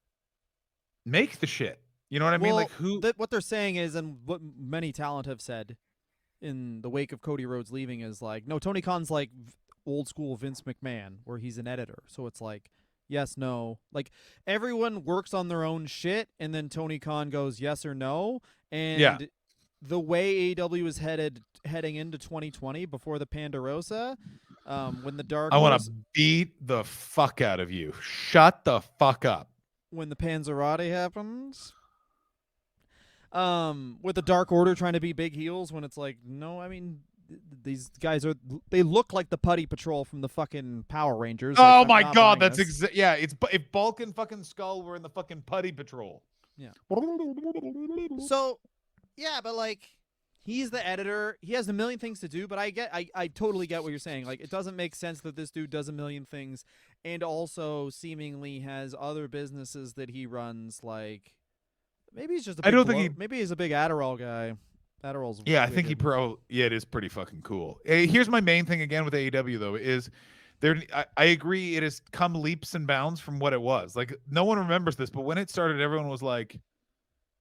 make the shit. You know what I mean? Like who? What they're saying is, and what many talent have said in the wake of Cody Rhodes leaving is like, no, Tony Khan's like old school Vince McMahon, where he's an editor. So it's like, yes, no. Like everyone works on their own shit, and then Tony Khan goes yes or no. And the way AEW is heading into 2020 before the Pandarosa, when the Dark, I want to beat the fuck out of you. Shut the fuck up. When the Panzerati happens. With the Dark Order trying to be big heels when it's like, no, I mean, these guys they look like the Putty Patrol from the fucking Power Rangers. Oh like, my god, that's it's if Bulk and fucking Skull were in the fucking Putty Patrol. Yeah. So, yeah, but like he's the editor. He has a million things to do, but I totally get what you're saying. Like it doesn't make sense that this dude does a million things and also seemingly has other businesses that he runs like maybe he's just maybe he's a big Adderall guy. Adderall's I think it is pretty fucking cool. Here's my main thing again with AEW though is I agree it has come leaps and bounds from what it was. Like no one remembers this, but when it started everyone was like,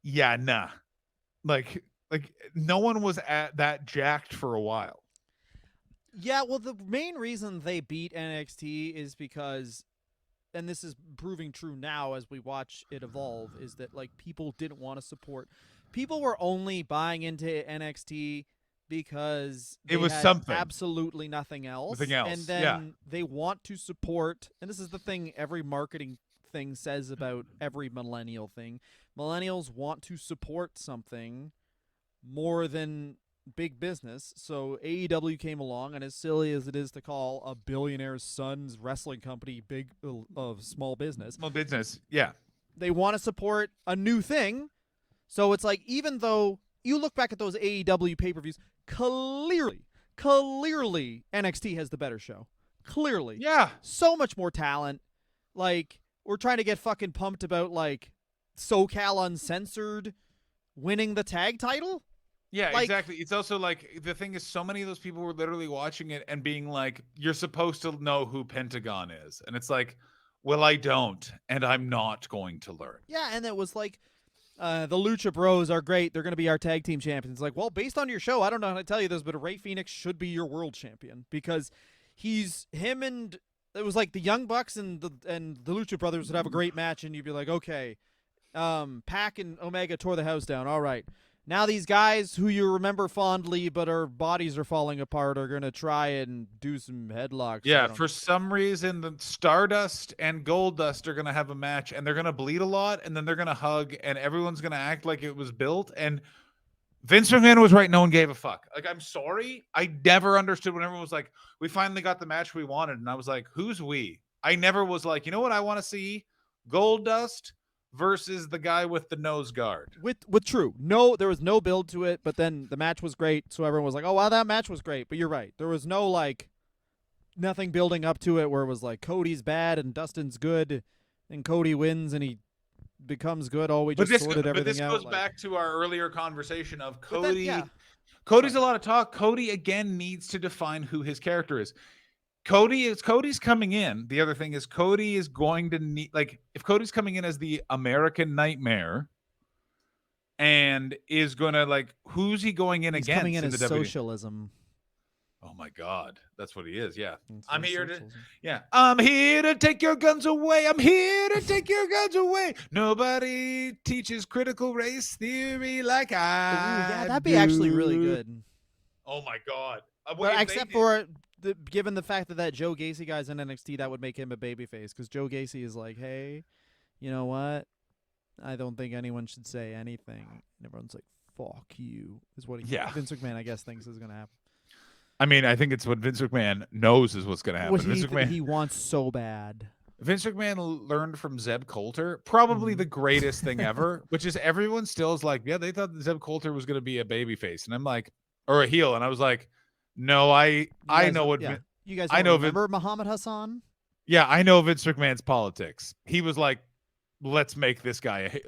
yeah, nah. Like no one was at that jacked for a while. Yeah, well the main reason they beat NXT is because, and this is proving true now as we watch it evolve, is that like people didn't want to support. People were only buying into NXT because It they was had something. absolutely nothing Nothing else. else. And then they want to support, and this is the thing every marketing thing says about every millennial thing. Millennials want to support something more than big business. So AEW came along, and as silly as it is to call a billionaire's son's wrestling company big of small business, Small business. Yeah. they want to support a new thing. So it's like, even though you look back at those AEW pay-per-views, clearly NXT has the better show. Clearly. Yeah. So much more talent. Like, we're trying to get fucking pumped about, like, SoCal Uncensored winning the tag title. Yeah, Like, exactly. It's also like the thing is, so many of those people were literally watching it and being like, "You're supposed to know who Pentagon is," and it's like, "Well, I don't, and I'm not going to learn." yeah, and it was like, the Lucha Bros are great. They're going to be our tag team champions. Like, well, based on your show, I don't know how to tell you this, but Ray Phoenix should be your world champion because him and it was like the Young Bucks and the Lucha Brothers would have a great match, and you'd be like, okay, Pac and Omega tore the house down. All right. Now these guys who you remember fondly but our bodies are falling apart are going to try and do some headlocks. Yeah, for some reason, the Stardust and Goldust are going to have a match, and they're going to bleed a lot, and then they're going to hug, and everyone's going to act like it was built. And Vince McMahon was right. No one gave a fuck. Like, I'm sorry. I never understood when everyone was like, we finally got the match we wanted. And I was like, who's we? I never was like, you know what I want to see? Goldust versus the guy with the nose guard. With true. No, there was no build to it, but then the match was great, so everyone was like, oh, wow, that match was great. But you're right. There was no, like, nothing building up to it where it was like Cody's bad and Dustin's good and Cody wins and he becomes good. Oh, we just sorted everything out. But this goes like, back to our earlier conversation of Cody. Then, yeah. Cody's a lot of talk. Cody, again, needs to define who his character is. Cody's coming in. The other thing is Cody is going to need, like, if Cody's coming in as the American Nightmare and is going to, like, who's he going in He's against? Coming in as the WWE? socialism. Oh my God, that's what he is. Yeah, It's I'm here socialism. I'm here to take your guns away. I'm here to take your guns away. Nobody teaches critical race theory like I. Ooh, yeah, that'd be actually really good. Oh my God. But except for given the fact that Joe Gacy guy's in NXT, that would make him a babyface because Joe Gacy is like, hey, you know what? I don't think anyone should say anything. And everyone's like, fuck you, is what Vince McMahon, I guess, thinks is going to happen. I mean, I think it's what Vince McMahon knows is what's going to happen. Vince McMahon, he wants so bad. Vince McMahon learned from Zeb Coulter, probably the greatest thing ever, which is everyone still is like, yeah, they thought Zeb Coulter was going to be a babyface. And I'm like, or a heel. And I was like, no, I know what. Yeah. You guys remember Muhammad Hassan? Yeah, I know Vince McMahon's politics. He was like, let's make this guy.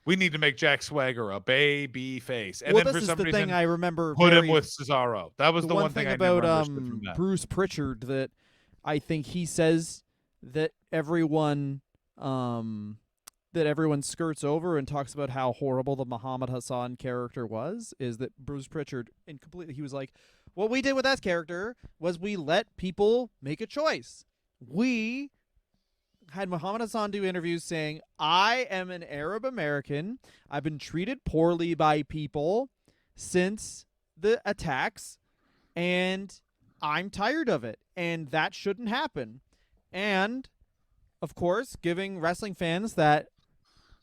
We need to make Jack Swagger a baby face. And then for some reason, thing I remember put him with Cesaro. That was the one thing about I never understood from that. Bruce Pritchard that I think he says that everyone skirts over and talks about how horrible the Muhammad Hassan character was is that Bruce Pritchard he was like, what we did with that character was we let people make a choice. We had Muhammad Hassan do interviews saying, I am an Arab American. I've been treated poorly by people since the attacks, and I'm tired of it, and that shouldn't happen. And, of course, giving wrestling fans that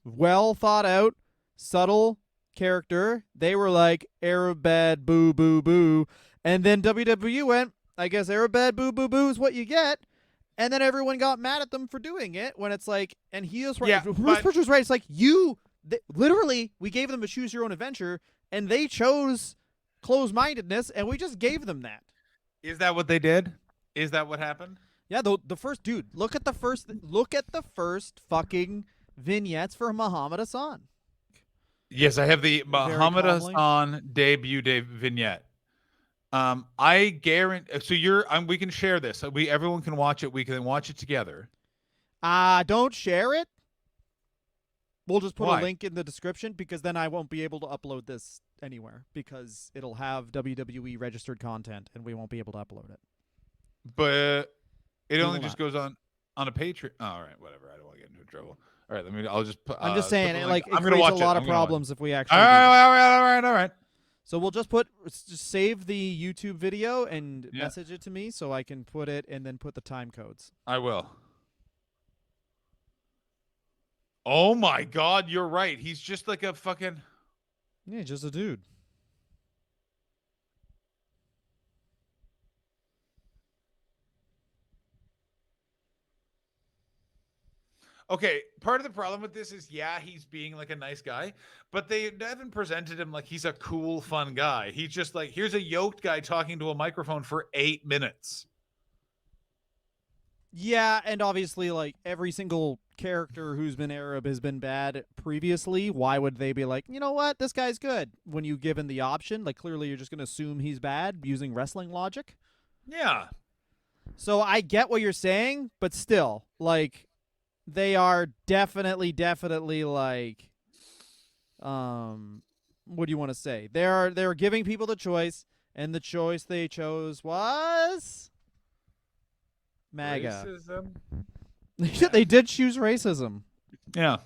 well thought out, subtle character, they were like, Arab bad, boo, boo, boo. And then WWE went, I guess Arab bad, boo, boo, boo is what you get. And then everyone got mad at them for doing it when it's like, and he is right. Yeah, Bruce Pritchard's right. It's like, literally, we gave them a choose your own adventure, and they chose closed-mindedness, and we just gave them that. Is that what they did? Is that what happened? Yeah, the first dude. Look at the first fucking vignettes for Muhammad Hassan. Yes, I have the Muhammad Hassan debut vignette. I guarantee. So we can share this. Everyone can watch it. We can watch it together. Don't share it. We'll just put a link in the description because then I won't be able to upload this anywhere because it'll have WWE registered content and we won't be able to upload it. But it only just goes on a Patreon. Oh, all right, whatever. I don't want to get into trouble. All right, I'll just put. I'm just saying, it creates a lot of problems if we actually. All right. So we'll just save the YouTube video and Yeah, message it to me so I can put it and then put the time codes. I will. Oh my God, you're right. He's just like a fucking. Yeah, just a dude. Okay, part of the problem with this is, yeah, he's being like a nice guy, but they haven't presented him like he's a cool, fun guy. He's just like, here's a yoked guy talking to a microphone for 8 minutes. Yeah, and obviously, like, every single character who's been Arab has been bad previously. Why would they be like, you know what, this guy's good? When you given the option, like, clearly you're just going to assume he's bad using wrestling logic. Yeah. So I get what you're saying, but still, like, they are definitely, like, what do you want to say? They're giving people the choice, and the choice they chose was MAGA. Racism. They did choose racism. Yeah.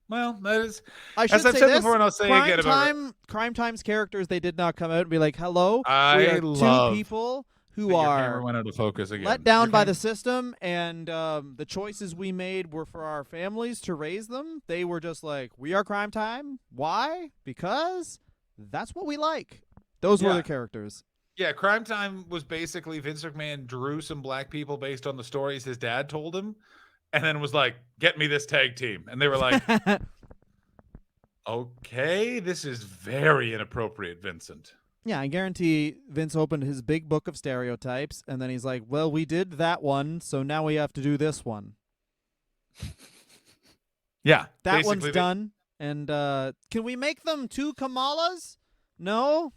Well, that is. I should As I've say said this, before, and I'll say Crime again about it. Time, Crime Time's characters, they did not come out and be like, hello, we I are love two people who Your camera are went out of focus again. let down by the system, and the choices we made were for our families to raise them. They were just like, we are Crime Time. Why? Because that's what we like. Those were Yeah. the characters. Yeah, Crime Time was basically Vince McMahon drew some black people based on the stories his dad told him, and then was like, get me this tag team. And they were like, okay, this is very inappropriate, Vincent. Yeah, I guarantee Vince opened his big book of stereotypes, and then he's like, well, we did that one, so now we have to do this one. Yeah. That one's done. And can we make them two Kamalas? No?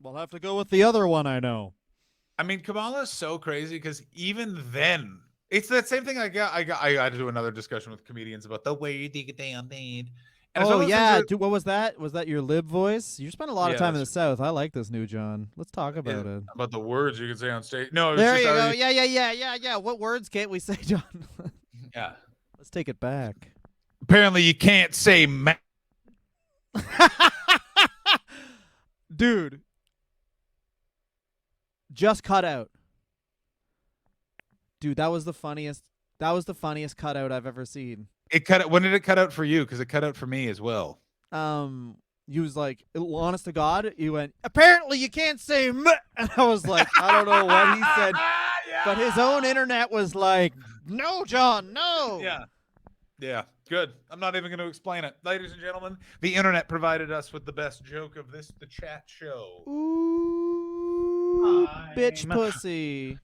We'll have to go with the other one I know. I mean, Kamala's so crazy because even then, it's that same thing I had to do another discussion with comedians about the way they get down. Oh, yeah. Dude, what was that? Was that your lib voice? You spent a lot of Yeah, time in the South. I like this new John. Let's talk about it. About the words you can say on stage. No, it was There just you go. already- Yeah. What words can't we say, John? Yeah. Let's take it back. Apparently, you can't say Dude. Just cut out. Dude, that was the funniest cutout I've ever seen. It cut out. When did it cut out for you? Because it cut out for me as well. He was like, honest to God, he went, apparently you can't say meh. And I was like, I don't know what he said. Yeah. But his own internet was like, no, John, no. Yeah. Yeah. Good. I'm not even going to explain it. Ladies and gentlemen, the internet provided us with the best joke of the chat show. Ooh, bitch pussy.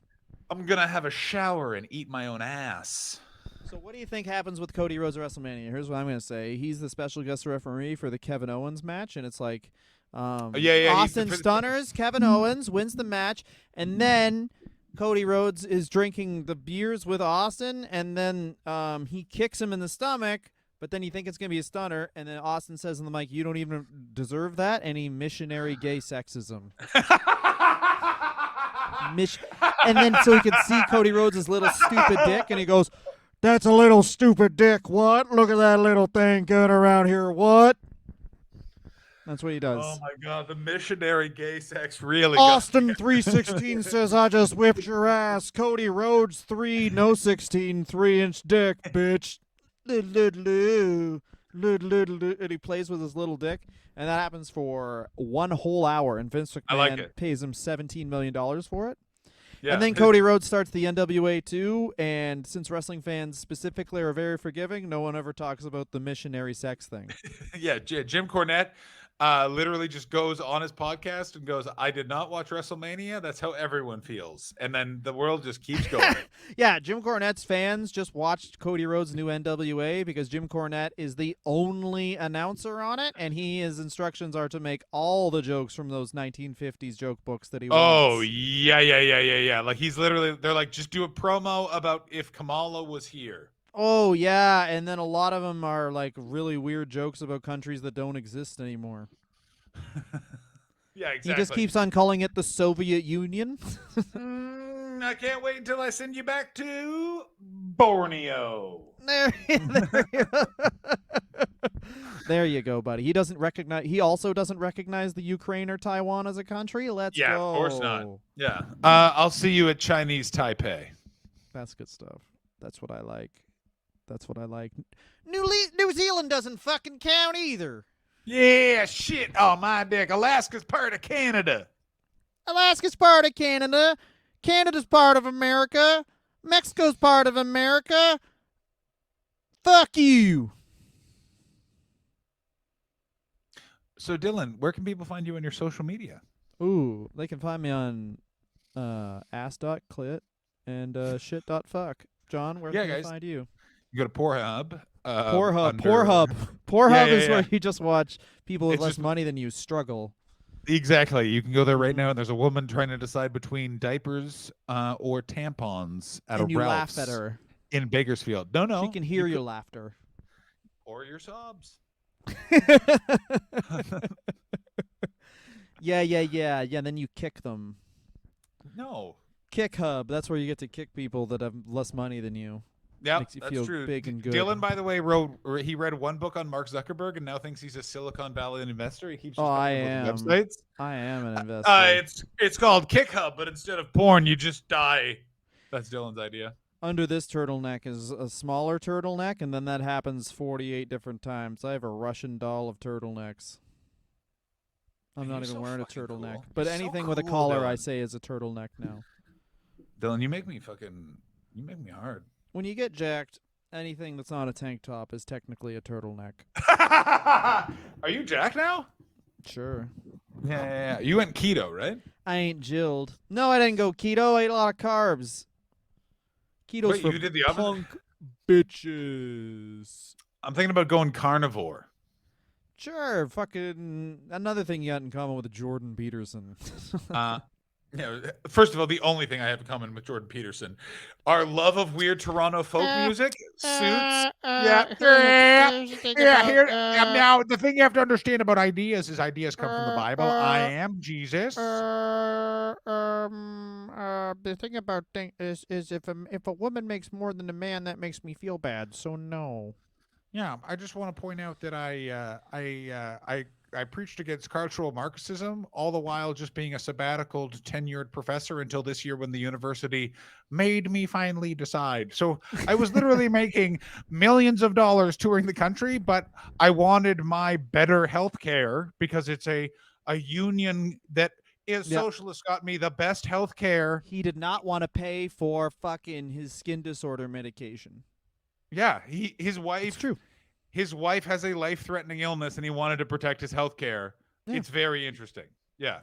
I'm going to have a shower and eat my own ass. So what do you think happens with Cody Rhodes at WrestleMania? Here's what I'm going to say. He's the special guest referee for the Kevin Owens match, and it's like Austin Stunners, Kevin Owens wins the match, and then Cody Rhodes is drinking the beers with Austin, and then he kicks him in the stomach, but then you think it's going to be a stunner, and then Austin says on the mic, you don't even deserve that, any missionary gay sexism. And then so he could see Cody Rhodes' little stupid dick, and he goes, that's a little stupid dick, what? Look at that little thing going around here, what? That's what he does. Oh, my God. The missionary gay sex really Austin 316 says, I just whipped your ass. Cody Rhodes 3, no 16, 3-inch dick, bitch. And he plays with his little dick, and that happens for 1 whole hour, and Vince McMahon pays him $17 million for it. Yeah. And then Cody Rhodes starts the NWA too, and since wrestling fans specifically are very forgiving, no one ever talks about the missionary sex thing. Yeah, Jim Cornette literally just goes on his podcast and goes, I did not watch WrestleMania. That's how everyone feels. And then the world just keeps going. Yeah, Jim Cornette's fans just watched Cody Rhodes' new NWA because Jim Cornette is the only announcer on it, and his instructions are to make all the jokes from those 1950s joke books that he wants. Oh, yeah. Like he's literally, they're like, just do a promo about if Kamala was here. Oh, yeah, and then a lot of them are like really weird jokes about countries that don't exist anymore. Yeah, exactly. He just keeps on calling it the Soviet Union. I can't wait until I send you back to Borneo. There you go, buddy. He also doesn't recognize the Ukraine or Taiwan as a country. Let's Yeah, go. of course not. Yeah. I'll see you at Chinese Taipei. That's good stuff. That's what I like. New Zealand doesn't fucking count either. Yeah, shit. Oh, my dick. Alaska's part of Canada. Alaska's part of Canada. Canada's part of America. Mexico's part of America. Fuck you. So, Dylan, where can people find you on your social media? Ooh, they can find me on ass.clit and shit.fuck. John, where can they find you? You go to Pornhub. Pornhub is where you just watch people with less money than you struggle. Exactly. You can go there right now, and there's a woman trying to decide between diapers or tampons at and a you Ralph's laugh at her in Bakersfield. No. She can hear your laughter. Or your sobs. Yeah. Then you kick them. No. Kick Hub. That's where you get to kick people that have less money than you. Yeah, makes you that's feel true. big and good. Dylan, by the way, read one book on Mark Zuckerberg and now thinks he's a Silicon Valley investor. He keeps websites. I am an investor. It's called Kick Hub, but instead of porn, you just die. That's Dylan's idea. Under this turtleneck is a smaller turtleneck, and then that happens 48 different times. I have a Russian doll of turtleneecks. I'm not even wearing a turtleneck. Cool. But You're anything so with a cool, collar, Dylan. I say is a turtleneck now. Dylan, you make me hard. When you get jacked, anything that's not a tank top is technically a turtleneck. Are you Jack now? Sure. Yeah. You went keto, right? I ain't jilled. No, I didn't go keto. I ate a lot of carbs. Keto's Wait, for you did the opposite? punk bitches. I'm thinking about going carnivore. Sure, fucking another thing you got in common with Jordan Peterson. First of all, the only thing I have in common with Jordan Peterson, our love of weird Toronto folk music, suits. Now, the thing you have to understand about ideas is ideas come from the Bible. I am Jesus. The thing about is if a woman makes more than a man, that makes me feel bad. So no. Yeah, I just want to point out that I preached against cultural Marxism, all the while just being a sabbatical tenured professor until this year when the university made me finally decide. So I was literally making millions of dollars touring the country, but I wanted my better health care because it's a union that is socialist got me the best health care. He did not want to pay for fucking his skin disorder medication. Yeah, his wife. It's true. His wife has a life-threatening illness, and he wanted to protect his health care. Yeah. It's very interesting. Yeah.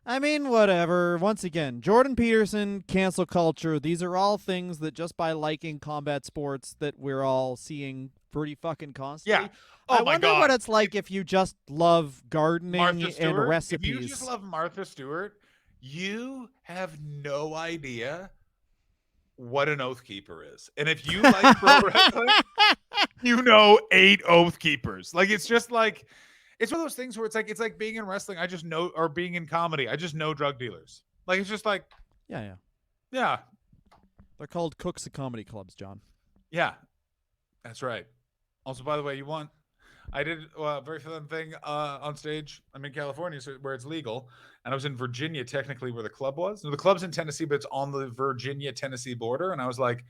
I mean, whatever. Once again, Jordan Peterson, cancel culture. These are all things that just by liking combat sports that we're all seeing pretty fucking constantly. Yeah. Oh I wonder what it's like if you just love gardening and recipes. If you just love Martha Stewart, you have no idea what an oath keeper is. And if you like pro wrestling, you know 8 oath keepers. Like it's just like it's one of those things where it's like being in wrestling, I just know, or being in comedy, I just know drug dealers. Like it's just like yeah. They're called cooks at comedy clubs, John. Yeah. That's right. Also, by the way, I did a very fun thing on stage. I'm in California, so where it's legal, and I was in Virginia, technically, where the club was. No, the club's in Tennessee, but it's on the Virginia-Tennessee border. And I was like,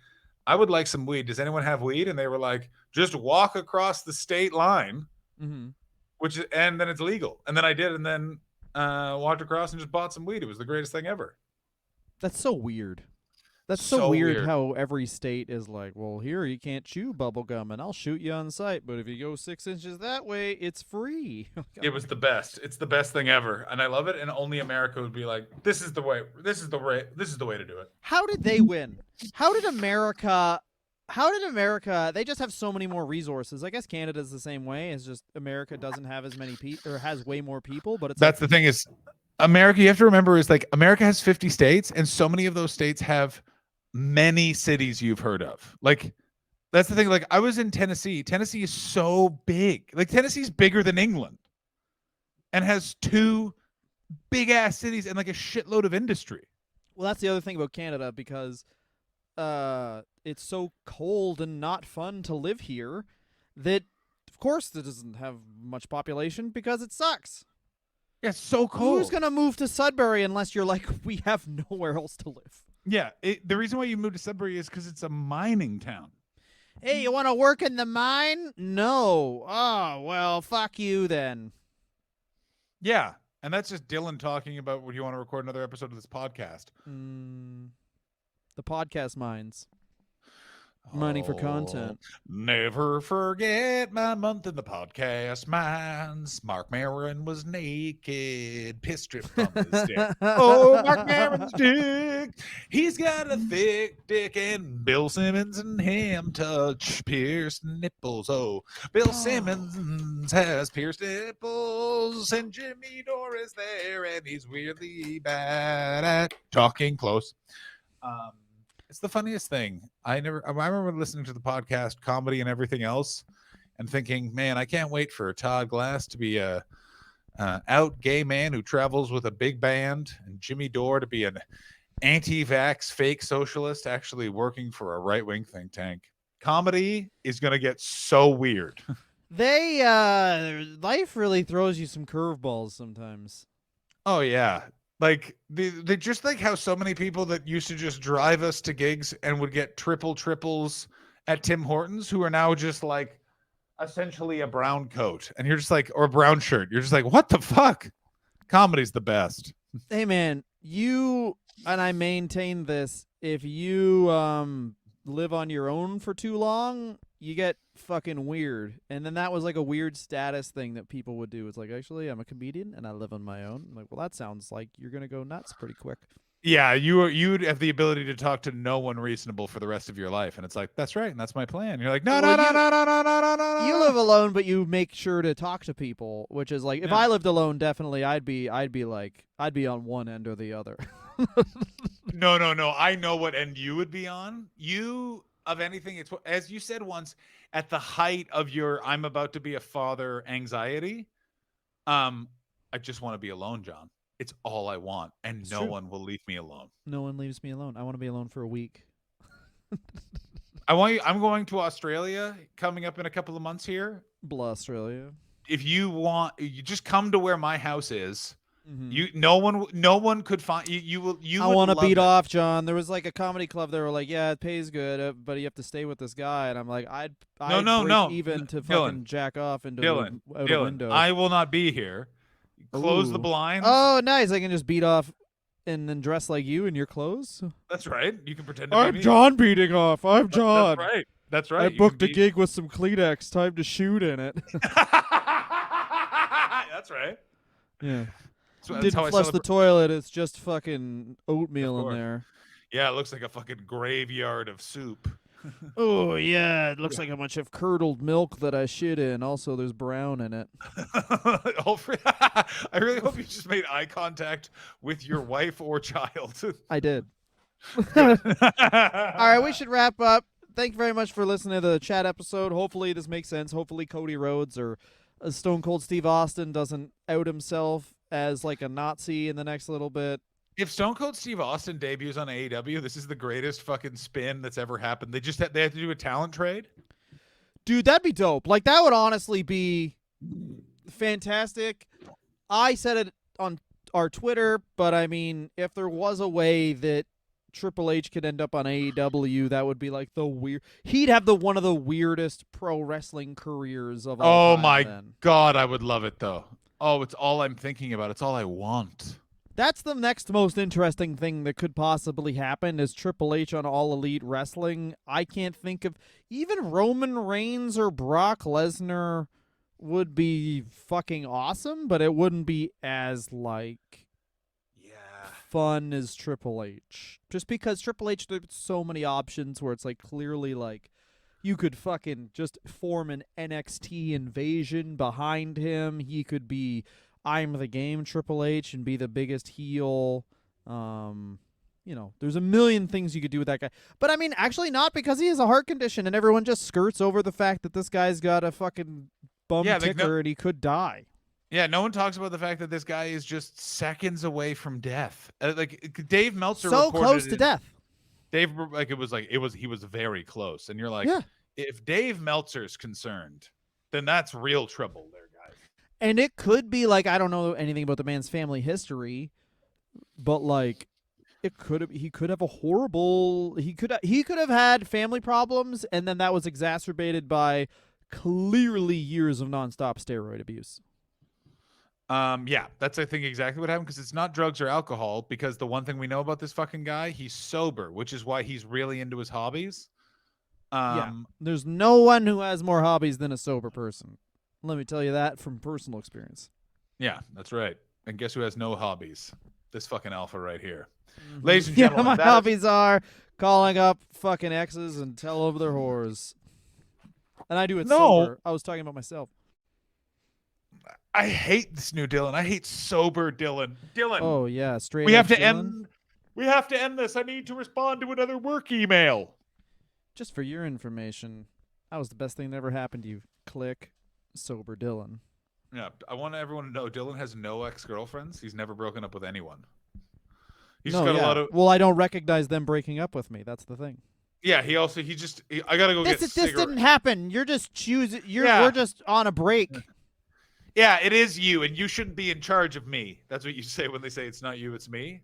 I would like some weed. Does anyone have weed? And they were like, just walk across the state line, and then it's legal. And then I did, and then walked across and just bought some weed. It was the greatest thing ever. That's so weird. That's so weird how every state is like, well, here you can't chew bubble gum, and I'll shoot you on sight. But if you go 6 inches that way, it's free. It was the best. It's the best thing ever, and I love it. And only America would be like, this is the way. This is the way to do it. How did they win? How did America? They just have so many more resources. I guess Canada's the same way. It's just America doesn't have as many people, or has way more people. But that's the thing is, America. You have to remember is like America has 50 states, and so many of those states have many cities you've heard of. Like that's the thing. Like I was in Tennessee. Tennessee is so big. Like Tennessee's bigger than England and has 2 big ass cities and like a shitload of industry. Well, that's the other thing about Canada, because it's so cold and not fun to live here that of course it doesn't have much population because it sucks. Yeah, it's so cold. Who's gonna move to Sudbury unless you're like, we have nowhere else to live? Yeah, the reason why you moved to Sudbury is because it's a mining town. Hey, you want to work in the mine? No. Oh, well, fuck you then. Yeah, and that's just Dylan talking about would you want to record another episode of this podcast. The podcast mines. Mining for content. Never forget my month in the podcast mines. Mark Maron was naked, piss dripped from his dick. Oh, Mark Maron's dick. He's got a thick dick, and Bill Simmons and him touch pierced nipples. Oh, Bill Simmons has pierced nipples, and Jimmy Dore is there, and he's weirdly bad at talking close. It's the funniest thing. I remember listening to the podcast Comedy and Everything Else and thinking, man, I can't wait for Todd Glass to be a out gay man who travels with a big band, and Jimmy Dore to be an anti-vax fake socialist actually working for a right-wing think tank. Comedy is going to get so weird. Life really throws you some curveballs sometimes. Oh, yeah. Like they just like how so many people that used to just drive us to gigs and would get triples at Tim Hortons who are now just like essentially a brown coat, and you're just like, or a brown shirt. You're just like, what the fuck? Comedy's the best. Hey man, you and I maintain this. If you live on your own for too long, you get fucking weird. And then that was like a weird status thing that people would do. It's like, actually, I'm a comedian and I live on my own. I'm like, well, that sounds like you're gonna go nuts pretty quick. Yeah, you'd have the ability to talk to no one reasonable for the rest of your life, and it's like, that's right, and that's my plan. You're like, no. You live alone, but you make sure to talk to people, which is like, if I lived alone, definitely I'd be on one end or the other. No. I know what end you would be on. You, of anything, it's as you said once, at the height of your I'm about to be a father anxiety. I just want to be alone, John. It's all I want, and it's no true. One will leave me alone. No one leaves me alone. I want to be alone for a week. I'm going to Australia coming up in a couple of months here. Blah, Australia. If you want, you just come to where my house is. Mm-hmm. No one could find you. I want to beat off, John. There was like a comedy club. They were like, yeah, it pays good, but you have to stay with this guy. And I'm like, I'd break even to fucking jack off into Dylan, out a window. I will not be here. Close the blinds. Oh, nice. I can just beat off and then dress like you in your clothes. That's right. You can pretend to I'm be me. John beating off. I'm John. That's right. I booked a gig with some Kleenex. Time to shoot in it. That's right. Yeah. So didn't flush the toilet. It's just fucking oatmeal in there. Yeah, it looks like a fucking graveyard of soup. Oh, yeah. It looks like a bunch of curdled milk that I shit in. Also, there's brown in it. I really hope you just made eye contact with your wife or child. I did. All right, we should wrap up. Thank you very much for listening to the chat episode. Hopefully this makes sense. Hopefully Cody Rhodes or Stone Cold Steve Austin doesn't out himself as like a Nazi in the next little bit. If Stone Cold Steve Austin debuts on AEW, this is the greatest fucking spin that's ever happened. They have to do a talent trade. Dude, that'd be dope. Like, that would honestly be fantastic. I said it on our Twitter, but I mean, if there was a way that Triple H could end up on AEW, that would be like he'd have one of the weirdest pro wrestling careers of all time. Oh my God, I would love it though. Oh, it's all I'm thinking about. It's all I want. That's the next most interesting thing that could possibly happen is Triple H on All Elite Wrestling. I can't think of even Roman Reigns or Brock Lesnar would be fucking awesome, but it wouldn't be as fun as Triple H. Just because Triple H, there's so many options where it's like clearly like you could fucking just form an NXT invasion behind him. He could be I'm the Game Triple H and be the biggest heel. There's a million things you could do with that guy. But I mean, actually not, because he has a heart condition and everyone just skirts over the fact that this guy's got a fucking bum ticker and he could die. Yeah, no one talks about the fact that this guy is just seconds away from death. Like Dave Meltzer so reported close to death. Dave, like he was very close, and you're like, Yeah. if Dave Meltzer's concerned, then that's real trouble there, guys. And it could be like, I don't know anything about the man's family history, but like he could have a horrible he could have had family problems, and then that was exacerbated by clearly years of nonstop steroid abuse. Yeah, that's I think exactly what happened, because it's not drugs or alcohol, because the one thing we know about this fucking guy, he's sober, which is why he's really into his hobbies. Yeah. There's no one who has more hobbies than a sober person. Let me tell you that from personal experience. Yeah, that's right. And guess who has no hobbies? This fucking alpha right here. Mm-hmm. Ladies and gentlemen, my hobbies are calling up fucking exes and tell over their whores. And I do it sober. I was talking about myself. I hate this new Dylan. I hate sober Dylan. Dylan. Oh yeah, straight. We have to Dylan. end. We have to end this. I need to respond to another work email. Just for your information, that was the best thing that ever happened to you. Click, sober Dylan. Yeah, I want everyone to know Dylan has no ex-girlfriends. He's never broken up with anyone. He's got a lot of. Well, I don't recognize them breaking up with me. That's the thing. Yeah, I gotta go get. This didn't happen. You're just choosing. We're just on a break. Yeah, it is you, and you shouldn't be in charge of me. That's what you say when they say it's not you, it's me.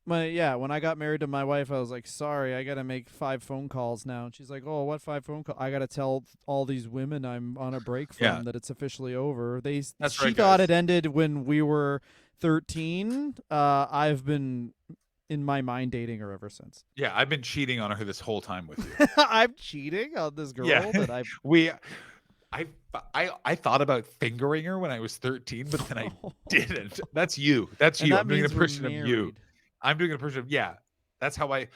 When I got married to my wife, I was like, sorry, I got to make 5 phone calls now. And she's like, oh, what 5 phone calls? I got to tell all these women I'm on a break from that it's officially over. She thought it ended when we were 13. I've been, in my mind, dating her ever since. Yeah, I've been cheating on her this whole time with you. I'm cheating on this girl that I thought about fingering her when I was 13, but then I didn't. That's you. That's you. I'm doing an impression of you. I'm doing an impression of That's how I'm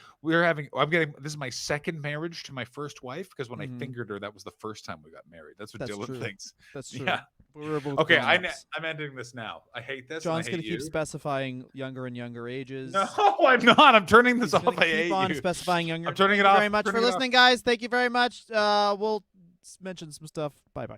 getting. This is my second marriage to my first wife, because when I fingered her, that was the first time we got married. That's what Dylan thinks. That's true. Yeah. Okay, I'm ending this now. I hate this. John's going to keep specifying younger and younger ages. No, I'm not. I'm turning this off. I hate keep on you. specifying younger. I'm turning it off. off. Thank you very much for listening, guys. Thank you very much. We'll mention some stuff. Bye-bye.